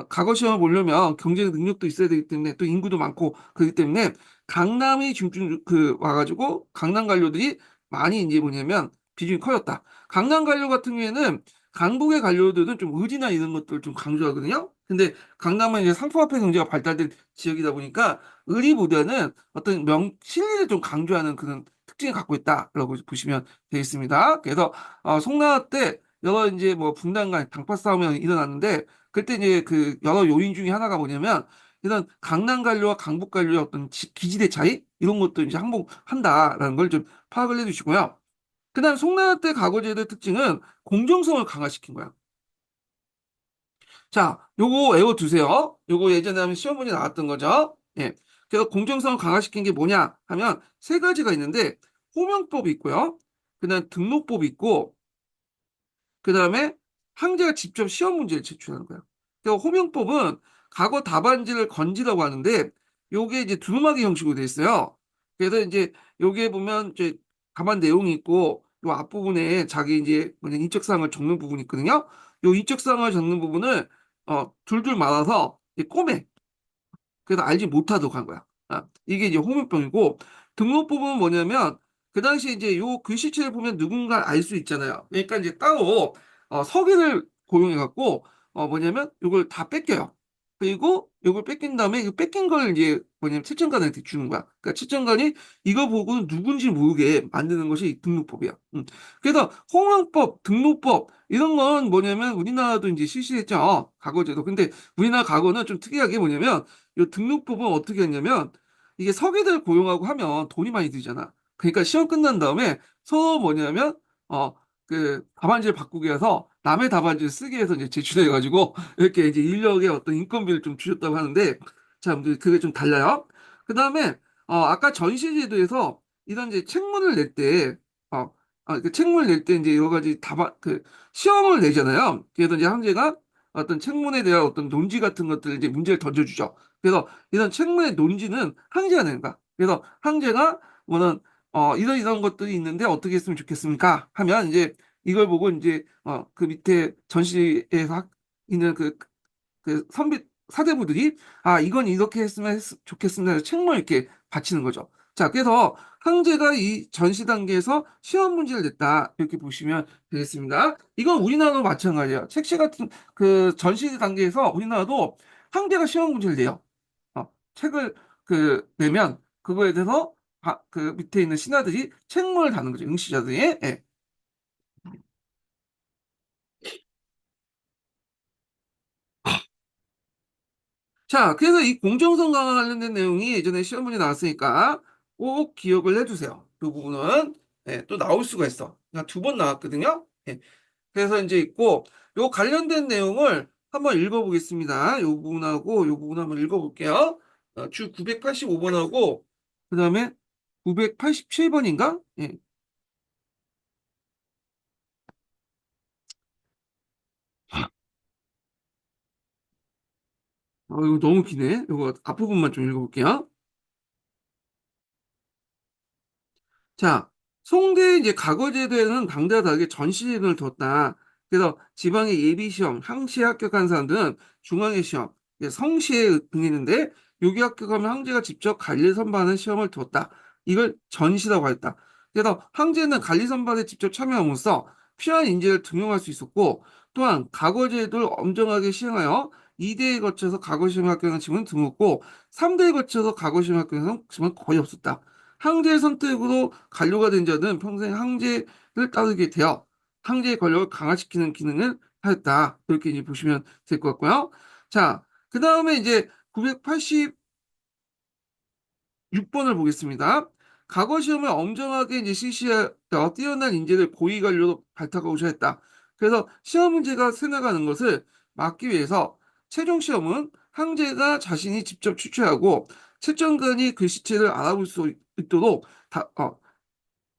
과거 시험을 보려면 경제 능력도 있어야 되기 때문에 또 인구도 많고 그렇기 때문에 강남이 중증 그 와가지고 강남 관료들이 많이 이제 뭐냐면 비중이 커졌다. 강남 관료 같은 경우에는 강북의 관료들은 좀 의리나 이런 것들을 좀 강조하거든요. 근데 강남은 이제 상품화폐 경제가 발달된 지역이다 보니까 의리보다는 어떤 실리를 좀 강조하는 그런 특징을 갖고 있다라고 보시면 되겠습니다. 그래서 송나라 때 여러 이제 뭐 분단 간 당파 싸움이 일어났는데 그때 이제 그 여러 요인 중에 하나가 뭐냐면 이런 강남 관료와 강북 관료의 어떤 기지대 차이 이런 것도 이제 항복한다라는 걸 좀 파악을 해주시고요. 그다음 송나라 때 과거제도의 특징은 공정성을 강화시킨 거야. 자, 요거 외워두세요. 요거 예전에 하면 시험 문제 나왔던 거죠. 예. 그래서 공정성을 강화시킨 게 뭐냐 하면 세 가지가 있는데 호명법이 있고요. 그다음 등록법이 있고 그다음에 항제가 직접 시험 문제를 제출하는 거예요. 그래서 호명법은 과거 답안지를 건지라고 하는데 요게 이제 두루마기 형식으로 돼 있어요. 그래서 이제 요게 보면 이제 답안 내용이 있고 요 앞부분에 자기 이제 뭐냐 인적사항을 적는 부분이 있거든요. 요 인적사항을 적는 부분을 둘둘 말아서 이제 꼬매. 그래서 알지 못하도록 한 거야. 이게 이제 호명병이고 등록부분은 뭐냐면 그 당시 이제 요 글씨체를 보면 누군가 알 수 있잖아요. 그러니까 이제 따로 서기를 고용해 갖고 뭐냐면 요걸 다 뺏겨요. 그리고 요걸 뺏긴 다음에 이 뺏긴 걸 이제 뭐냐면 채점관한테 주는 거야. 그러니까 채점관이 이거 보고 누군지 모르게 만드는 것이 등록법이야. 그래서 호명법, 등록법 이런 건 뭐냐면 우리나라도 이제 실시했죠. 과거제도. 근데 우리나라 과거는 좀 특이하게 뭐냐면 이 등록법은 어떻게 했냐면 이게 서기들 고용하고 하면 돈이 많이 들잖아. 그러니까 시험 끝난 다음에 서로 뭐냐면 그 답안지를 바꾸게 해서 남의 답안지를 쓰게 해서 이제 제출해가지고 이렇게 이제 인력의 어떤 인건비를 좀 주셨다고 하는데 참 그게 좀 달라요. 그 다음에 아까 전시제도에서 이런 이제 책문을 낼 때 그 책문을 낼 때 이제 여러 가지 답안 그 시험을 내잖아요. 그래서 이제 황제가 어떤 책문에 대한 어떤 논지 같은 것들을 이제 문제를 던져주죠. 그래서 이런 책문의 논지는 항제가 되는 거야. 그래서 항제가 뭐는 이런 것들이 있는데 어떻게 했으면 좋겠습니까? 하면 이제 이걸 보고 이제 그 밑에 전시에서 있는 그 선비 사대부들이 이건 이렇게 했으면 좋겠습니다. 해서 책문을 이렇게 바치는 거죠. 자, 그래서 항제가 이 전시 단계에서 시험 문제를 냈다. 이렇게 보시면 되겠습니다. 이건 우리나라도 마찬가지예요. 책시 같은 그 전시 단계에서 우리나라도 항제가 시험 문제를 내요. 책을 내면 그거에 대해서 그 밑에 있는 신하들이 책문을 다는 거죠. 응시자들이. 예. 자, 그래서 이 공정성과 관련된 내용이 예전에 시험 문제 나왔으니까 꼭 기억을 해두세요. 이 부분은 또 나올 수가 있어. 그냥 2번 나왔거든요. 그래서 이제 있고 요 관련된 내용을 한번 읽어보겠습니다. 요 부분하고 요 부분 한번 읽어볼게요. 주 985번하고 그다음에 987번인가? 예. 이거 너무 기네. 이거 앞부분만 좀 읽어볼게요. 자, 송대 이제 과거제도에는 당대와 다르게 전시제도를 뒀다. 그래서 지방의 예비시험, 항시에 합격한 사람들은 중앙의 시험, 이제 성시에 등했는데 여기 합격하면 항제가 직접 관리 선발하는 시험을 뒀다. 이걸 전시라고 했다. 그래서 항제는 관리 선발에 직접 참여함으로써 필요한 인재를 등용할 수 있었고 또한 과거제도를 엄정하게 시행하여 2대에 거쳐서 과거시험에 합격한 친구는 드물고 3대에 거쳐서 과거시험에 합격한 친구는 거의 없었다. 항제 선택으로 관료가 된 자는 평생 항제를 따르게 되어 항제의 권력을 강화시키는 기능을 하였다. 이렇게 이제 보시면 될 것 같고요. 자, 그 다음에 이제 986번을 보겠습니다. 과거 시험을 엄정하게 이제 실시하여 뛰어난 인재를 고위 관료로 발탁하고자 했다. 그래서 시험 문제가 새나가는 것을 막기 위해서 최종 시험은 항제가 자신이 직접 추출하고 채점관이 글씨체를 알아볼 수 있도록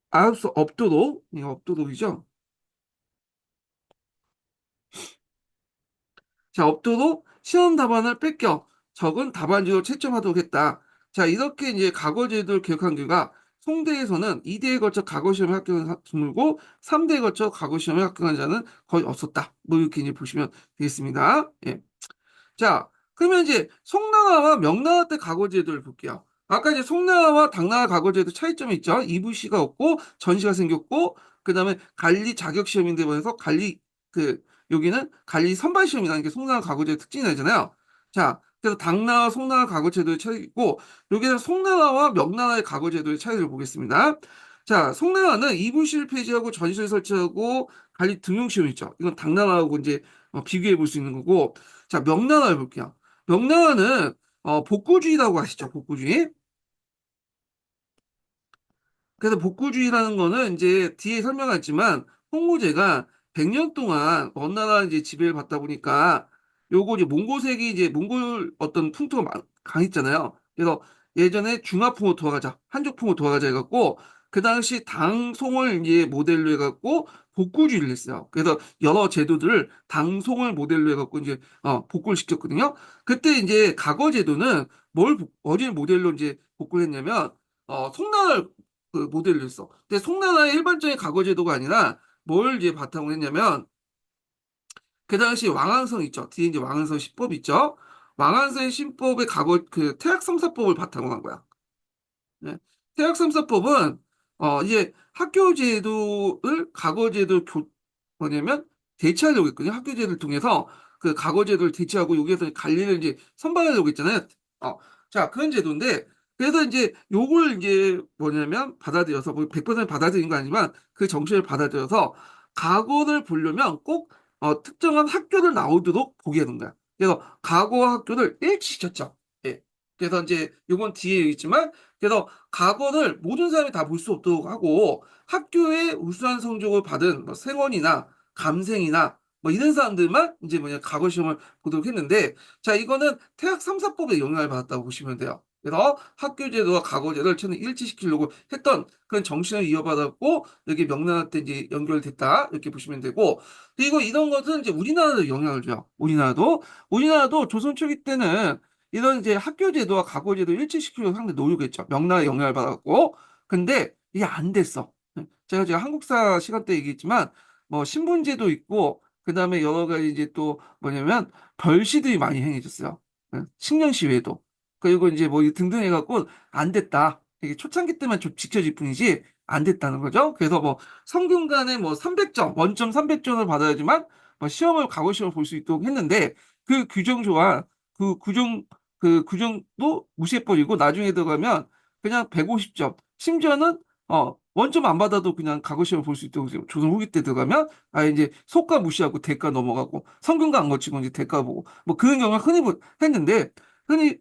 알수 없도록, 이거 없도록이죠? 자, 없도록 시험 답안을 뺏겨 적은 답안지로 채점하도록 했다. 자, 이렇게 이제 과거 제도를 기억한 결과 송대에서는 2대에 걸쳐 과거 시험에 합격한 드물고 3대에 걸쳐 과거 시험에 합격한 자는 거의 없었다. 뭐 이렇게 이제 보시면 되겠습니다. 예. 자, 그러면 이제 송나라와 명나라 때 과거제도를 볼게요. 아까 이제 송나라와 당나라 과거제도 차이점이 있죠. 이부시가 없고 전시가 생겼고 그다음에 관리 자격 시험인데 보면서 관리 그 여기는 관리 선발 시험이라는 게 송나라 과거제도 특징이 나잖아요. 자, 그래서 당나라 송나라 과거제도의 차이 있고 여기는 송나라와 명나라의 과거제도의 차이를 보겠습니다. 자, 송나라는 이부시를 폐지하고 전시를 설치하고 관리 등용 시험 있죠. 이건 당나라하고 이제 비교해 볼 수 있는 거고 자, 명나라 해볼게요. 명나라는 복구주의라고 아시죠? 복구주의. 그래서 복구주의라는 거는 이제 뒤에 설명했지만 홍고제가 100년 동안 먼 나라 이제 지배를 받다 보니까 요거 이제 몽골색이 이제 몽골 어떤 풍토가 강했잖아요. 그래서 예전에 중화풍으로 돌아가자, 한족풍으로 돌아가자 해갖고 그 당시 당송을 이제 모델로 해갖고 복구주의를 했어요. 그래서 여러 제도들을 당송을 모델로 해갖고 이제 복구를 시켰거든요. 그때 이제 과거 제도는 어디를 모델로 이제 복구를 했냐면 송나라를 그 모델로 했어. 근데 송나라의 일반적인 과거 제도가 아니라 뭘 이제 바탕으로 했냐면 그 당시 왕안성 있죠. 뒤에 이제 왕안성 신법 있죠. 왕안성 신법의 과거 그 태학성사법을 바탕으로 한 거야. 네. 태학성사법은 이제 학교 제도를 과거 제도 뭐냐면 대체하려고 했거든요. 학교 제도를 통해서 그 과거 제도를 대체하고 여기에서 관리를 이제 선발하려고 했잖아요. 자, 그런 제도인데 그래서 이제 요걸 이제 뭐냐면 받아들여서 뭐 100% 받아들인 거 아니지만 그 정신을 받아들여서 과거를 보려면 꼭 특정한 학교를 나오도록 보게 하는 거야. 그래서 과거와 학교를 일치시켰죠. 예. 그래서 이제 요건 뒤에 있지만 그래서 과거를 모든 사람이 다 볼 수 없도록 하고 학교에 우수한 성적을 받은 뭐 생원이나 감생이나 뭐 이런 사람들만 이제 뭐냐 과거 시험을 보도록 했는데 자 이거는 태학 3사법에 영향을 받았다고 보시면 돼요. 그래서 학교제도와 과거제도를 처음 일치시키려고 했던 그런 정신을 이어받았고 여기 명나라 때 이제 연결됐다 이렇게 보시면 되고 그리고 이런 것은 이제 우리나라도 영향을 줘요. 우리나라도 조선 초기 때는 이런 이제 학교제도와 과거제도 일치시키려고 상당히 노력했죠. 명나라의 영향을 받았고 근데 이게 안 됐어. 제가 한국사 시간 때 얘기했지만 뭐 신분제도 있고 그다음에 여러 가지 이제 또 뭐냐면 별시들이 많이 행해졌어요. 식년시 외에도 그리고 이제 뭐 등등 해갖고 안 됐다. 이게 초창기 때만 좀 지켜질 뿐이지 안 됐다는 거죠. 그래서 뭐 성균관에 뭐 300점 원점 300점을 받아야지만 뭐 시험을 과거 시험을 볼 수 있도록 했는데 그 규정 조항 그 규정도 무시해버리고 나중에 들어가면 그냥 150점 심지어는 원점 안 받아도 그냥 과거 시험을 볼 수 있도록 조선 후기 때 들어가면 이제 속가 무시하고 대가 넘어가고 성균관 안 거치고 이제 대가 보고 뭐 그런 경우가 흔히 했는데 흔히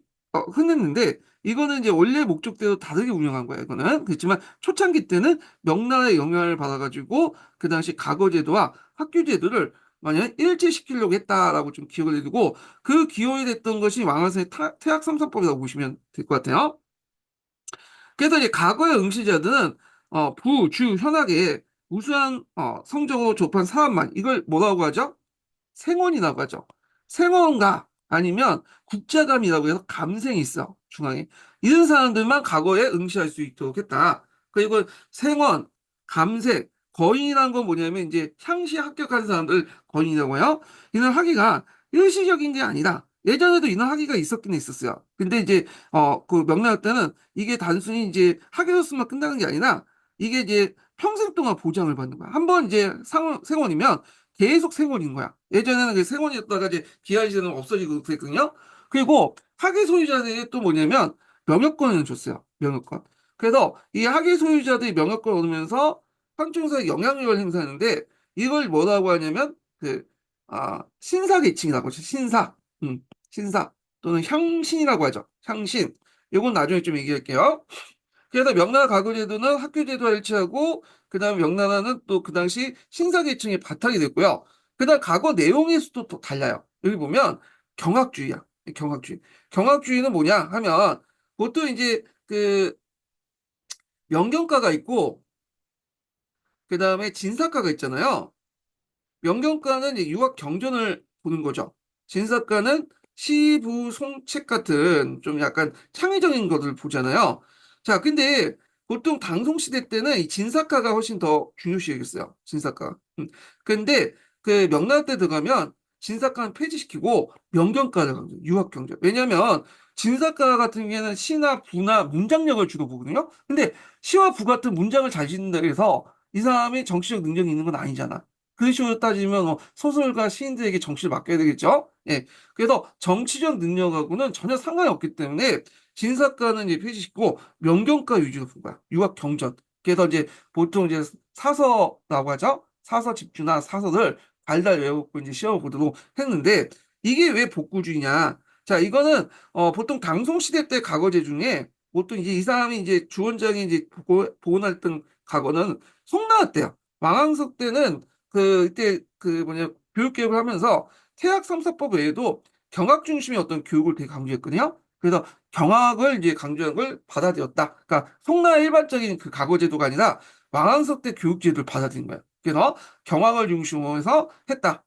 흔했는데 이거는 이제 원래 목적대로 다르게 운영한 거예요. 이거는 그렇지만 초창기 때는 명나라의 영향을 받아가지고 그 당시 과거제도와 학교제도를 만약 일제시키려고 했다라고 좀 기억을 해두고 그 기원이 됐던 것이 왕한선의 태학삼사법이라고 보시면 될 것 같아요. 그래서 이제 과거의 응시자들은 부, 주, 현학에 우수한 성적으로 졸업한 사람만 이걸 뭐라고 하죠? 생원이라고 하죠. 생원가 아니면 국자감이라고 해서 감생이 있어 중앙에 이런 사람들만 과거에 응시할 수 있도록 했다. 그리고 생원, 감생, 거인이라는 건 뭐냐면 이제 향시 합격한 사람들 거인이라고 해요. 이런 학위가 일시적인 게 아니다. 예전에도 이런 학위가 있었긴 있었어요. 근데 이제 그 명나라 때는 이게 단순히 이제 학위로서만 끝나는 게 아니라 이게 이제 평생 동안 보장을 받는 거야. 한번 이제 생원이면 계속 생원인 거야. 예전에는 그 생원이었다가 이제 기한시에는 없어지고 그랬거든요. 그리고 학위 소유자들이 또 뭐냐면 명예권을 줬어요. 명예권. 그래서 이 학위 소유자들이 명예권을 얻으면서 황충사에 영향력을 행사하는데 이걸 뭐라고 하냐면 신사 계층이라고 하죠. 신사. 신사 또는 향신이라고 하죠. 향신. 이건 나중에 좀 얘기할게요. 그래서 명나라 가구제도는 학교제도와 일치하고 그다음 명나라는 또 그 당시 신사계층의 바탕이 됐고요. 그다음 과거 내용의 수도 또 달라요. 여기 보면 경학주의야. 경학주의. 경학주의는 뭐냐 하면 보통 이제 그 명경가가 있고 그다음에 진사가가 있잖아요. 명경가는 이제 유학 경전을 보는 거죠. 진사가는 시부송책 같은 좀 약간 창의적인 것을 보잖아요. 자, 근데 보통 당송시대 때는 이 진사가가 훨씬 더 중요시 여겼어요. 진사가. 근데 그 명나라 때 들어가면 진사가는 폐지시키고 명경가를 강조, 유학 경전. 왜냐면 진사가 같은 경우에는 시나 부나 문장력을 주로 보거든요. 근데 시와 부 같은 문장을 잘 짓는다 해서 이 사람이 정치적 능력이 있는 건 아니잖아. 그런 식으로 따지면 소설가 시인들에게 정치를 맡겨야 되겠죠. 예. 그래서 정치적 능력하고는 전혀 상관이 없기 때문에 진사과는 이제 폐지시키고 명경과 위주로 본 거야. 유학 경전. 그래서 이제 보통 이제 사서라고 하죠. 사서 집주나 사서를 달달 외우고 이제 시험을 보도록 했는데 이게 왜 복구주의냐? 자, 이거는 보통 당송시대 때 과거제 중에 보통 이제 이 사람이 이제 주원장이 이제 복원했던 과거는 송나라 때야. 왕왕석 때는 이때 뭐냐 교육개혁을 하면서 태학 삼사법 외에도 경학 중심의 어떤 교육을 되게 강조했거든요. 그래서 경학을 이제 강조한 걸 받아들였다. 그러니까 송나라의 일반적인 그 과거 제도가 아니라 왕왕석 때 교육 제도를 받아들인 거예요. 그래서 경학을 중심으로 해서 했다.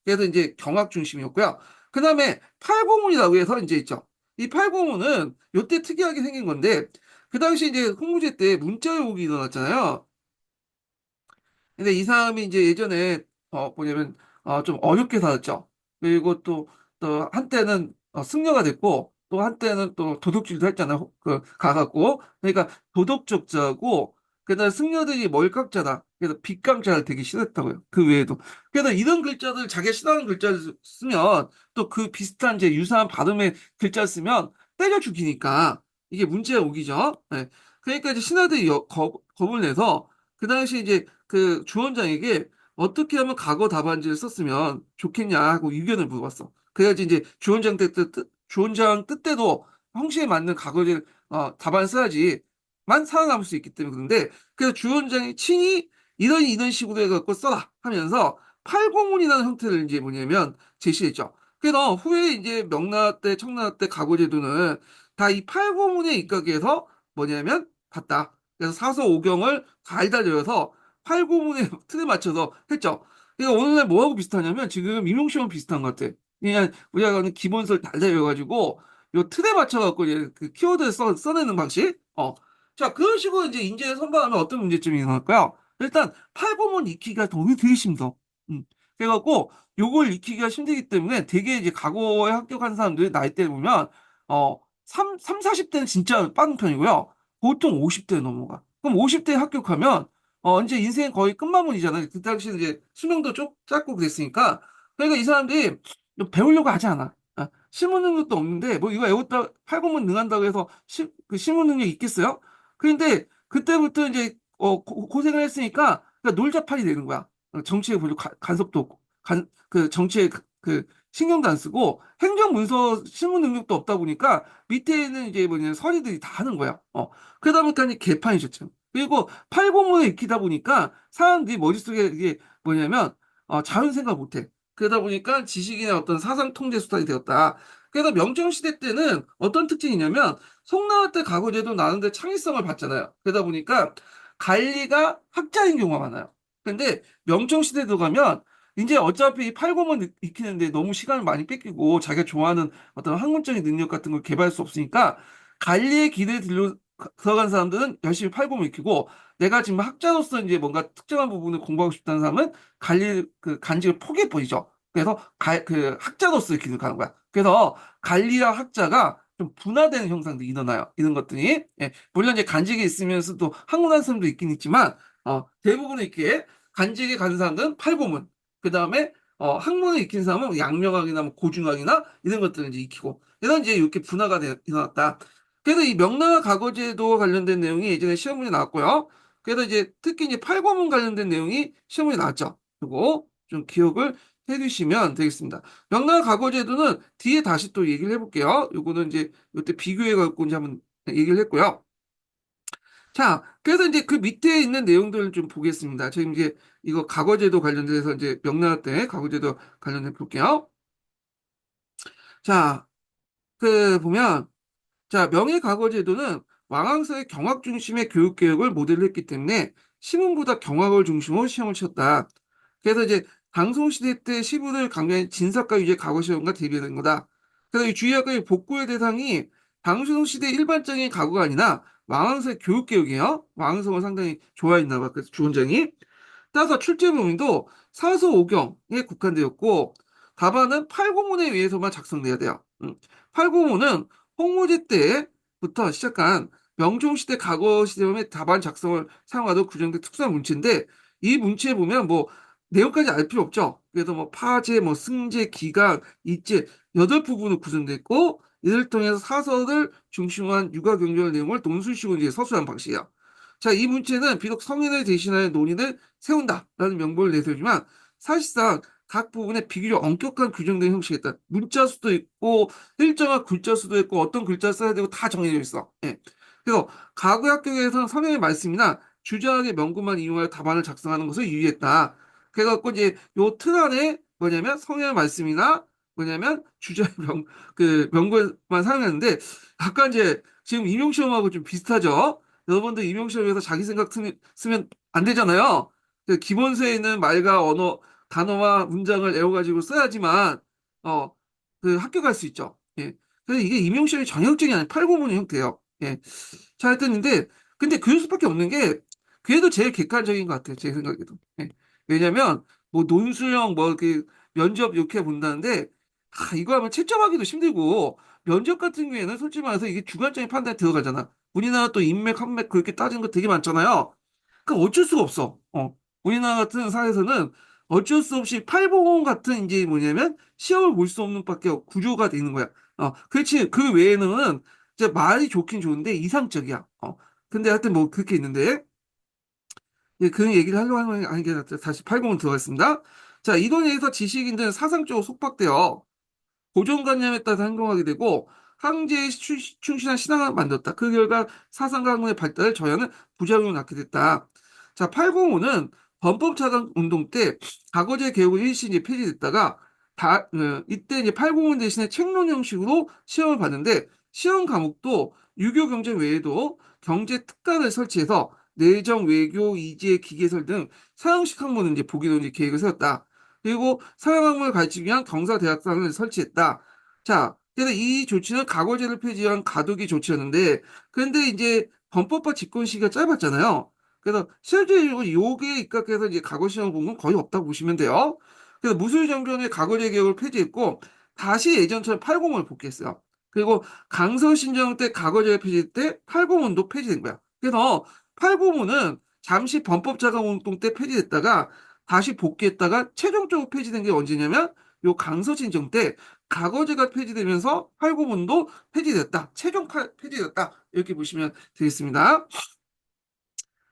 그래서 이제 경학 중심이었고요. 그 다음에 팔고문이라고 해서 이제 있죠. 이 팔고문은 요때 특이하게 생긴 건데 그 당시 이제 홍무제 때 문자 왜곡이 일어났잖아요. 근데 이 사람이 이제 예전에 뭐냐면 좀 어렵게 살았죠. 그리고 또 한때는 승려가 됐고 또 한때는 또 도둑질도 했잖아요. 그 가갖고 그러니까 도덕적자고 그다음 승려들이 멀깍자다. 그래서 빗강자를 되게 싫어했다고요. 그 외에도. 그래서 이런 글자들 자기가 싫어하는 글자를 쓰면 또 그 비슷한 이제 유사한 발음의 글자를 쓰면 때려 죽이니까 이게 문제가 오기죠. 네. 그러니까 이제 신하들이 겁을 내서 그 당시 이제 그 주원장에게 어떻게 하면 과거 답안지를 썼으면 좋겠냐 하고 의견을 물어봤어. 그래야지 이제 주원장 뜻대로 형식에 맞는 과거를 답안 써야지만 살아남을 수 있기 때문에 그런데 그래서 주원장이 친히 이런 식으로 해갖고 써라 하면서 팔고문이라는 형태를 이제 뭐냐면 제시했죠. 그래서 후에 이제 명나라 때 청나라 때 과거제도는 다 이 팔고문에 입각해서 뭐냐면 봤다. 그래서 사서오경을 달달려서 팔고문의 틀에 맞춰서 했죠. 그러니까 오늘날 뭐하고 비슷하냐면 지금 임용시험 비슷한 것 같아. 그냥 우리가 하는 기본서를 달달려가지고 요 틀에 맞춰갖고 이제 그 키워드를 써내는 방식. 자, 그런 식으로 이제 인재를 선발하면 어떤 문제점이 일어날까요? 일단 팔고문 익히기가 되게 힘들어. 음. 그래갖고 요걸 익히기가 힘들기 때문에 되게 이제 과거에 합격한 사람들이 나이대 보면 40대는 진짜 빠른 편이고요. 보통 50대 넘어가. 그럼 50대에 합격하면 이제 인생 거의 끝마무리잖아요. 그 당시에 이제 수명도 좀 짧고 그랬으니까. 그러니까 이 사람들이 배우려고 하지 않아. 실무 능력도 없는데 뭐 이거 외웠다 팔고문 능한다고 해서 그 실무 능력 있겠어요? 그런데 그때부터 이제 고생을 했으니까 그러니까 놀자판이 되는 거야. 정치에 별로 간섭도 없고 그 정치에 그 신경도 안 쓰고 행정문서 실무 능력도 없다 보니까 밑에는 이제 뭐냐 서리들이 다 하는 거야. 그러다 보니까 이제 개판이 셨죠. 그리고 팔공문을 익히다 보니까 사람들이 머릿속에 이게 뭐냐면 자연 생각 못해. 그러다 보니까 지식이나 어떤 사상 통제 수단이 되었다. 그래서 명정시대 때는 어떤 특징이냐면 송나라 때 가구제도 나는데 창의성을 봤잖아요. 그러다 보니까 관리가 학자인 경우가 많아요. 근데 명정시대 들어가면 이제 어차피 팔고문 익히는데 너무 시간을 많이 뺏기고 자기가 좋아하는 어떤 학문적인 능력 같은 걸 개발할 수 없으니까 관리의 길에 들어간 사람들은 열심히 팔고문 익히고 내가 지금 학자로서 이제 뭔가 특정한 부분을 공부하고 싶다는 사람은 관리 그 간직을 포기해버리죠. 그래서 그 학자로서 익히는 가는 거야. 그래서 관리와 학자가 좀 분화되는 형상들이 일어나요. 이런 것들이. 예, 물론 이제 간직이 있으면서도 학문하는 사람도 있긴 있지만 대부분은 이렇게 간직에 가는 사람들은 팔고문. 그 다음에 학문을 익힌 사람은 양명학이나 뭐 고중학이나 이런 것들을 이제 익히고 이런 이제 이렇게 분화가 일어났다. 그래서 이 명나라 과거제도 관련된 내용이 예전에 시험 문제 나왔고요. 그래서 이제 특히 이제 팔고문 관련된 내용이 시험 문제 나왔죠. 그리고 좀 기억을 해두시면 되겠습니다. 명나라 과거제도는 뒤에 다시 또 얘기를 해볼게요. 요거는 이제 이때 비교해갖고 이제 한번 얘기를 했고요. 자, 그래서 이제 그 밑에 있는 내용들을 좀 보겠습니다. 지금 이제 이거 과거제도 관련돼서 이제 명나라 때 과거제도 관련해 볼게요. 자, 그 보면 자, 명예과거제도는 왕왕서의 경학 중심의 교육 개혁을 모델로 했기 때문에 시문보다 경학을 중심으로 시험을 쳤다. 그래서 이제 방송시대 때 시부를 강조한 진사과 유제 과거 시험과 대비된 거다. 그래서 이 주의학의 복구의 대상이 방송시대 일반적인 과거가 아니라 왕왕서의 교육 개혁이에요. 왕왕서가 상당히 좋아했나 봐. 그래서 주원장이. 따라서 출제문도 사서 오경에 국한되었고 답안은 팔고문에 의해서만 작성돼야 돼요. 팔고문은 홍무제 때부터 시작한 명종시대 과거 시점의 답안 작성을 사용하도록 규정된 특수한 문체인데 이 문체에 보면 뭐 내용까지 알 필요 없죠. 그래서 뭐 파제, 뭐 승제, 기각, 이제 8부분으로 구성되어 있고 이를 통해서 사설을 중심으로 한 육아 경전 내용을 논술식으로 이제 서술한 방식이에요. 자, 이 문체는 비록 성인을 대신하여 논의를 세운다라는 명분을 내세우지만 사실상 각 부분에 비교적 엄격한 규정된 형식이다. 문자 수도 있고 일정한 글자 수도 있고 어떤 글자 써야 되고 다 정해져 있어. 예. 그래서 과거 학교에서는 성인의 말씀이나 주저학의 명구만 이용하여 답안을 작성하는 것을 유의했다. 그래갖고 이제 요 틀 안에 뭐냐면 성인의 말씀이나 뭐냐면 주저의 그 명구만 사용했는데 약간 이제 지금 임용시험하고 좀 비슷하죠. 여러분들 임용시험에서 자기 생각 쓰면 안 되잖아요. 그 기본서에 있는 말과 언어, 단어와 문장을 애워가지고 써야지만, 어, 그 학교 갈 수 있죠. 예. 그래서 이게 임용시험이 전형적이 아니라 팔구문의 형태예요. 예. 자, 하여튼인데, 근데 그럴 수밖에 없는 게, 그래도 제일 객관적인 것 같아요. 제 생각에도. 예. 왜냐면, 뭐, 논술형, 뭐, 이렇게, 면접 이렇게 본다는데, 이거 하면 채점하기도 힘들고, 면접 같은 경우에는 솔직히 말해서 이게 주관적인 판단에 들어가잖아. 우리나라 또 인맥, 한맥 그렇게 따지는 거 되게 많잖아요. 그럼 어쩔 수가 없어. 우리나라 같은 사회에서는 어쩔 수 없이 팔보험 같은 이제 뭐냐면 시험을 볼 수 없는 밖에 구조가 되는 거야. 그렇지. 그 외에는 이제 말이 좋긴 좋은데 이상적이야. 근데 하여튼 뭐 그렇게 있는데 예, 그 얘기를 하려고 하는 게 다시 팔보험 들어가겠습니다. 자, 이론에 의해서 지식인들은 사상적으로 속박되어 고정관념에 따라 행동하게 되고 황제에 충실한 신앙을 만들었다. 그 결과 사상과 학문의 발달을 저해하는 부작용을 낳게 됐다. 자, 805는 헌법차관 운동 때 과거제 개혁을 일시 이제 폐지됐다가 이때 이제 805 대신에 책론 형식으로 시험을 봤는데 시험 과목도 유교 경제 외에도 경제 특강을 설치해서 내정, 외교, 이재, 기계설 등 서양식 학문을 이제 보기로 이제 계획을 세웠다. 그리고 서양학문을 가르치기 위한 경사대학상을 설치했다. 자, 그래서 이 조치는 과거제를 폐지한 가덕의 조치였는데, 그런데 이제 범법과 집권 시기가 짧았잖아요. 그래서 실제로 요게 입각해서 이제 과거 시험 본 건 거의 없다고 보시면 돼요. 그래서 무술 정변의 과거제 개혁을 폐지했고, 다시 예전처럼 팔공을 복귀했어요. 그리고 강서신정 때 과거제를 폐지할 때 팔공원도 폐지된 거야. 그래서 팔공원은 잠시 범법자강운동 때 폐지됐다가 다시 복귀했다가 최종적으로 폐지된 게 언제냐면 요 강서진정 때 과거제가 폐지되면서 팔구문도 폐지됐다. 폐지됐다. 이렇게 보시면 되겠습니다.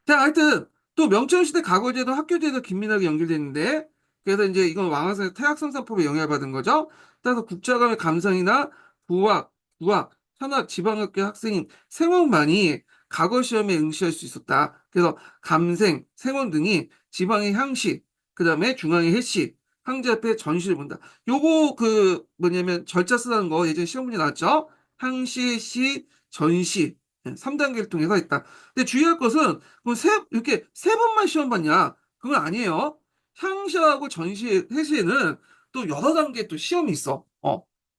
자, 하여튼 또 명천시대 과거제도 학교제도 긴밀하게 연결되는데 그래서 이제 이건 왕화성의 태학성사법에 영향을 받은 거죠. 따라서 국자 간의 감상이나 부학, 부학, 현학, 지방학교 학생인 생원만이 과거 시험에 응시할 수 있었다. 그래서 감생, 생원 등이 지방의 향시, 그다음에 중앙의 해시, 황제 앞에 전시를 본다. 요거 그 뭐냐면 절차 쓰라는 거 예전에 시험 문제 나왔죠? 항시, 시, 전시 3단계를 통해서 했다. 근데 주의할 것은 그럼 이렇게 세 번만 시험 봤냐? 그건 아니에요. 향시하고 전시, 해시에는 또 여러 단계 또 시험이 있어.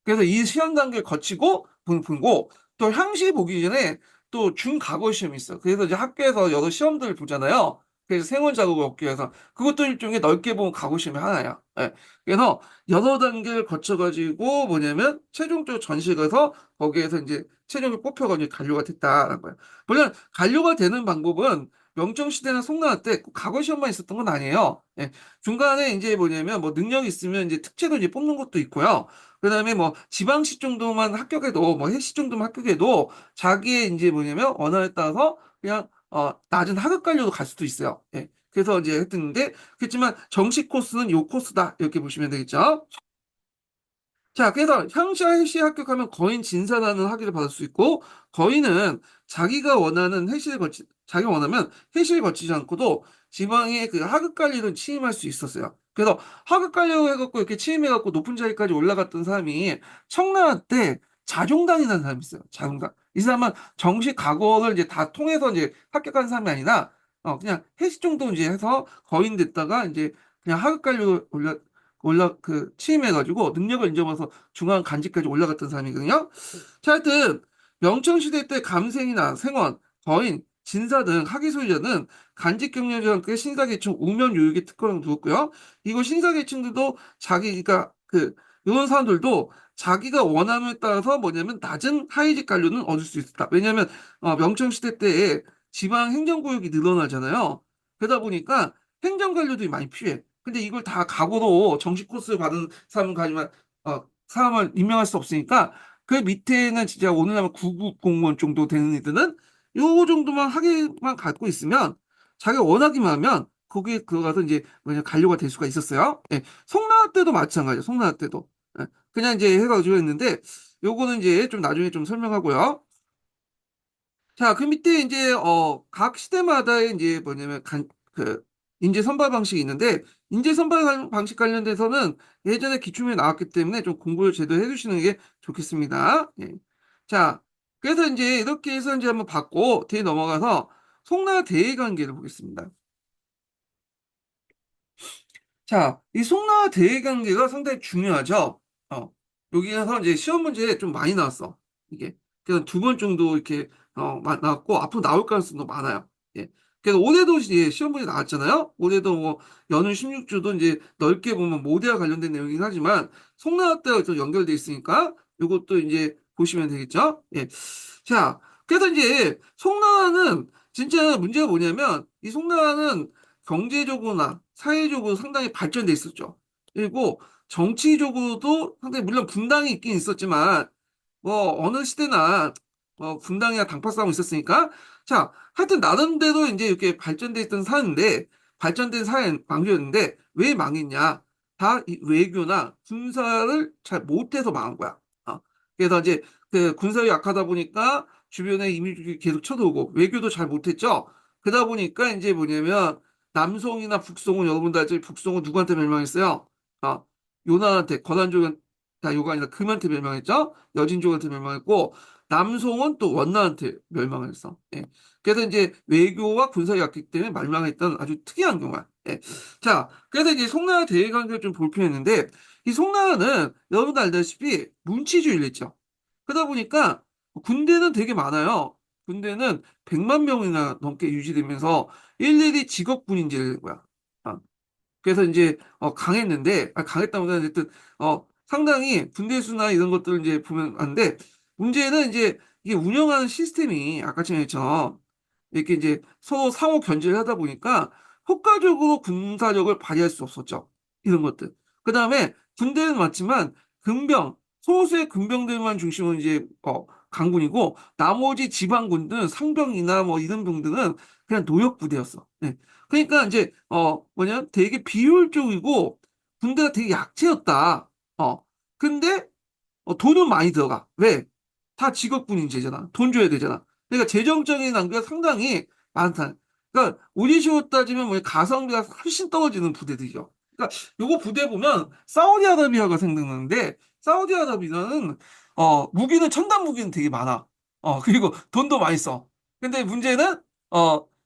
그래서 이 시험 단계를 거치고 보고 또 향시 보기 전에 또 중과거 시험이 있어. 그래서 이제 학교에서 여러 시험들을 보잖아요. 그래서 생원 자격을 얻기 위해서 그것도 일종의 넓게 보면 과거 시험이 하나야. 예. 그래서 여러 단계를 거쳐가지고 뭐냐면 최종적으로 전시에 가서 거기에서 이제 최종적으로 뽑혀가지고 간료가 됐다라는 거예요. 물론 간료가 되는 방법은 명정시대나 송나라 때 과거 시험만 있었던 건 아니에요. 예. 중간에 이제 뭐냐면 뭐 능력이 있으면 이제 특채로 이제 뽑는 것도 있고요. 그다음에 뭐 지방시 정도만 합격해도 뭐 해시 정도만 합격해도 자기의 이제 뭐냐면 언어에 따라서 그냥 낮은 하급 관료도 갈 수도 있어요. 예. 그래서 이제 했는데 그렇지만 정식 코스는 요 코스다 이렇게 보시면 되겠죠. 자, 그래서 형시와 해시에 합격하면 거인 진사라는 학위를 받을 수 있고, 거인은 자기가 원하는 자기가 원하면 해시를 거치지 않고도 지방의 그 하급 관리를 취임할 수 있었어요. 그래서 하급 관리로 해갖고 이렇게 취임해갖고 높은 자리까지 올라갔던 사람이 청나라 때 자종단이라는 사람이 있어요. 자종단. 이 사람은 정식 과거를 이제 다 통해서 이제 합격한 사람이 아니라, 그냥 해시 정도 이제 해서 거인 됐다가 이제 그냥 하급 관리로 취임해가지고 능력을 인정해서 중앙 간직까지 올라갔던 사람이거든요. 자, 하여튼 명청시대 때 감생이나 생원, 거인, 진사 등 학위 소유자는 간직 경력과 함께 신사계층 우면 요육의 특권을 두었고요. 이거 신사계층들도 자기가 이런 사람들도 자기가 원함에 따라서 뭐냐면 낮은 하위직 관료는 얻을 수 있었다. 왜냐하면 명청시대 때에 지방 행정구역이 늘어나잖아요. 그러다 보니까 행정 관료들이 많이 필요해. 근데 이걸 다 각오로 정식 코스를 받은 사람은 가지만 사람을 임명할 수 없으니까 그 밑에는 진짜 오늘날 구급 공무원 정도 되는 애들은 요 정도만 학위만 갖고 있으면 자기가 원하기만 하면 거기에 들어가서 이제 뭐냐 관료가 될 수가 있었어요. 예. 송나라 때도 마찬가지예요. 송나라 때도 그냥 이제 해가지고 했는데 요거는 이제 좀 나중에 좀 설명하고요. 자, 그 밑에 이제 각 시대마다의 이제 뭐냐면 인재 선발 방식이 있는데 인재 선발 방식 관련돼서는 예전에 기출문제 나왔기 때문에 좀 공부를 제대로 해주시는 게 좋겠습니다. 예. 자, 그래서 이제 이렇게 해서 이제 한번 봤고 뒤에 넘어가서 송나라 대의 관계를 보겠습니다. 자, 이 송나라 대의 관계가 상당히 중요하죠. 어, 여기에서 이제 시험 문제에 좀 많이 나왔어. 이게. 그래서 두 번 정도 이렇게, 나왔고, 앞으로 나올 가능성도 많아요. 예. 그래서 올해도 이제 시험 문제 나왔잖아요. 올해도 뭐, 연휴 16주도 이제 넓게 보면 모대와 관련된 내용이긴 하지만, 송나라 때와 좀 연결돼 있으니까, 이것도 이제 보시면 되겠죠. 예. 자, 그래서 이제 송나라는 진짜 문제가 뭐냐면, 이 송나라는 경제적으로나 사회적으로 상당히 발전돼 있었죠. 그리고 정치적으로도 상당히 물론 분당이 있긴 있었지만 뭐 어느 시대나 뭐 분당이나 당파 싸움이 있었으니까 자 하여튼 나름대로 이제 이렇게 발전돼 있던 사회인데 발전된 사회 망조였는데 왜 망했냐 다 이 외교나 군사를 잘 못해서 망한 거야. 그래서 이제 그 군사력이 약하다 보니까 주변에 이민족이 계속 쳐들어오고 외교도 잘 못했죠. 그러다 보니까 이제 뭐냐면 남송이나 북송은 여러분들 알죠? 북송은 누구한테 멸망했어요? 아, 요나한테 거란족은 다 요가 아니라 금한테 멸망했죠? 여진족한테 멸망했고 남송은 또 원나한테 멸망했어. 예. 그래서 이제 외교와 군사력이 약기 때문에 멸망했던 아주 특이한 경우야. 예. 자, 그래서 이제 송나라 대외관계를 좀 볼 필요가 있는데 이 송나라는 여러분도 알다시피 문치주의를 했죠. 그러다 보니까 군대는 되게 많아요. 군대는 100만 명이나 넘게 유지되면서 일일이 직업군인제를 한 거야. 아, 그래서 이제 강했는데 강했다보다는 어쨌든 상당히 군대 수나 이런 것들을 이제 보면 아는데 문제는 이제 이게 운영하는 시스템이 아까 전에 했죠. 이렇게 이제 서로 상호 견제를 하다 보니까 효과적으로 군사력을 발휘할 수 없었죠. 이런 것들. 그 다음에 군대는 맞지만 근병, 소수의 근병들만 중심으로 이제 강군이고 나머지 지방군들은 상병이나 뭐 이런 병들은 그냥 노역 부대였어. 네. 그러니까 이제 되게 비효율적이고 군대가 되게 약체였다. 근데 돈은 많이 들어가. 왜? 다 직업군 인재잖아. 돈 줘야 되잖아. 그러니까 재정적인 낭비가 상당히 많다. 그러니까 우리 식으로 따지면 뭐 가성비가 훨씬 떨어지는 부대들이죠. 그러니까 요거 부대 보면 사우디아라비아가 생각나는데 사우디아라비아는 무기는 첨단 무기는 되게 많아. 그리고 돈도 많이 써. 근데 문제는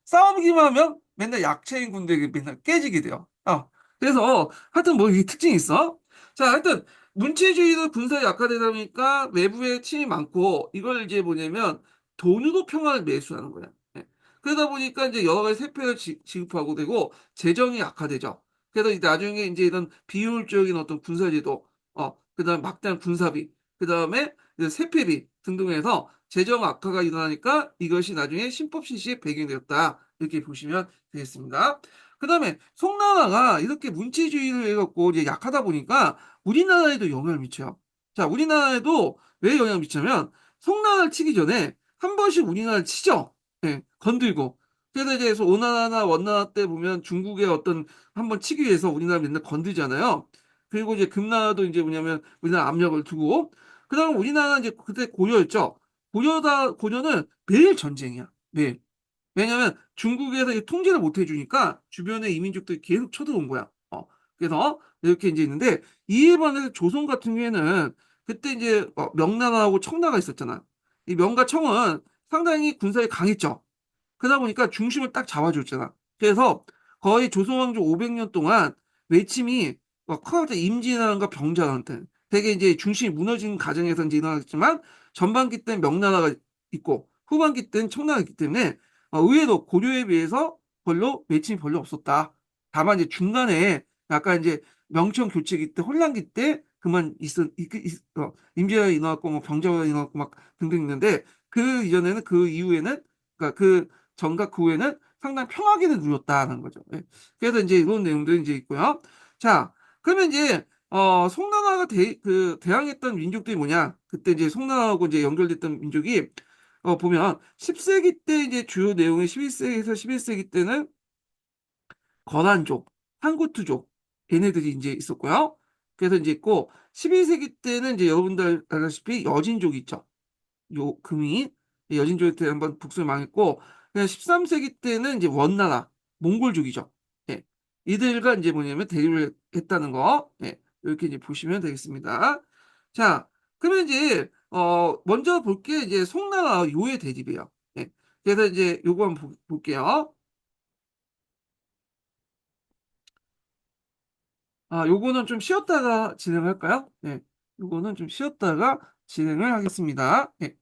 싸우기만 하면 맨날 약체인 군대에 맨날 깨지게 돼요. 그래서 하여튼 뭐 이게 특징이 있어. 자, 하여튼 문체주의도 군사에 약화되다 보니까 외부에 침이 많고 이걸 이제 뭐냐면 돈으로 평화를 매수하는 거야. 예. 그러다 보니까 이제 여러 가지 세패를 지급하고 되고 재정이 약화되죠. 그래서 나중에 이제 이런 비효율적인 어떤 군사제도, 그다음 막대한 군사비, 그다음에 세패비 등등해서 재정 악화가 일어나니까 이것이 나중에 신법 실시의 배경이 되었다. 이렇게 보시면 되겠습니다. 그다음에 송나라가 이렇게 문체주의를 해갖고 이제 약하다 보니까 우리나라에도 영향을 미쳐요. 자, 우리나라에도 왜 영향을 미치냐면 송나라를 치기 전에 한 번씩 우리나라를 치죠. 예, 건들고. 그래서 이제 오나라나 원나라 때 보면 중국의 어떤 한 번 치기 위해서 우리나라 맨날 건들잖아요. 그리고 이제 금나라도 이제 뭐냐면 우리나라 압력을 두고 그다음 우리나라는 이제 그때 고려였죠. 고려는 매일 전쟁이야. 매일. 왜냐면 중국에서 이 통제를 못 해주니까 주변의 이민족들이 계속 쳐들어온 거야. 그래서 이렇게 이제 있는데 이에 반해서 조선 같은 경우에는 그때 이제 명나라하고 청나라가 있었잖아. 이 명과 청은 상당히 군사에 강했죠. 그러다 보니까 중심을 딱 잡아줬잖아. 그래서 거의 조선왕조 500년 동안 외침이 커서 임진왜란과 병자한테 되게 이제 중심이 무너진 과정에서 이제 일어났지만 전반기 때는 명나라가 있고 후반기 때는 청나라가 있기 때문에 의외로 고려에 비해서 별로 외침이 별로 없었다. 다만 이제 중간에 약간 이제 명청 교체기 때 혼란기 때 그만 임진왜란이 일어났고 뭐 병자가 일어났고 막 등등 있는데 그 이전에는 그 이후에는 그러니까 그 전과 그 후에는 상당히 평화기를 누렸다는 거죠. 예. 그래서 이제 이런 내용들이 이제 있고요. 자, 그러면 이제 송나라가 대항했던 민족들이 뭐냐? 그때 이제 송나라하고 이제 연결됐던 민족이 보면 10세기 때 이제 주요 내용이 11세기에서 11세기 때는 거란족, 한고투족 얘네들이 이제 있었고요. 그래서 이제 있고 12세기 때는 이제 여러분들 알다시피 여진족이 있죠. 요 금이 여진족에 대 한번 북송을 망했고 그냥 13세기 때는 이제 원나라 몽골족이죠. 예. 이들과 이제 뭐냐면 대립을 했다는 거. 예. 이렇게 이제 보시면 되겠습니다. 자, 그러면 이제 먼저 볼 게 이제 송나라 요의 대립이에요. 예. 그래서 이제 요거 한번 볼게요. 요거는 좀 쉬었다가 진행할까요? 네. 요거는 좀 쉬었다가 진행을 하겠습니다. 예.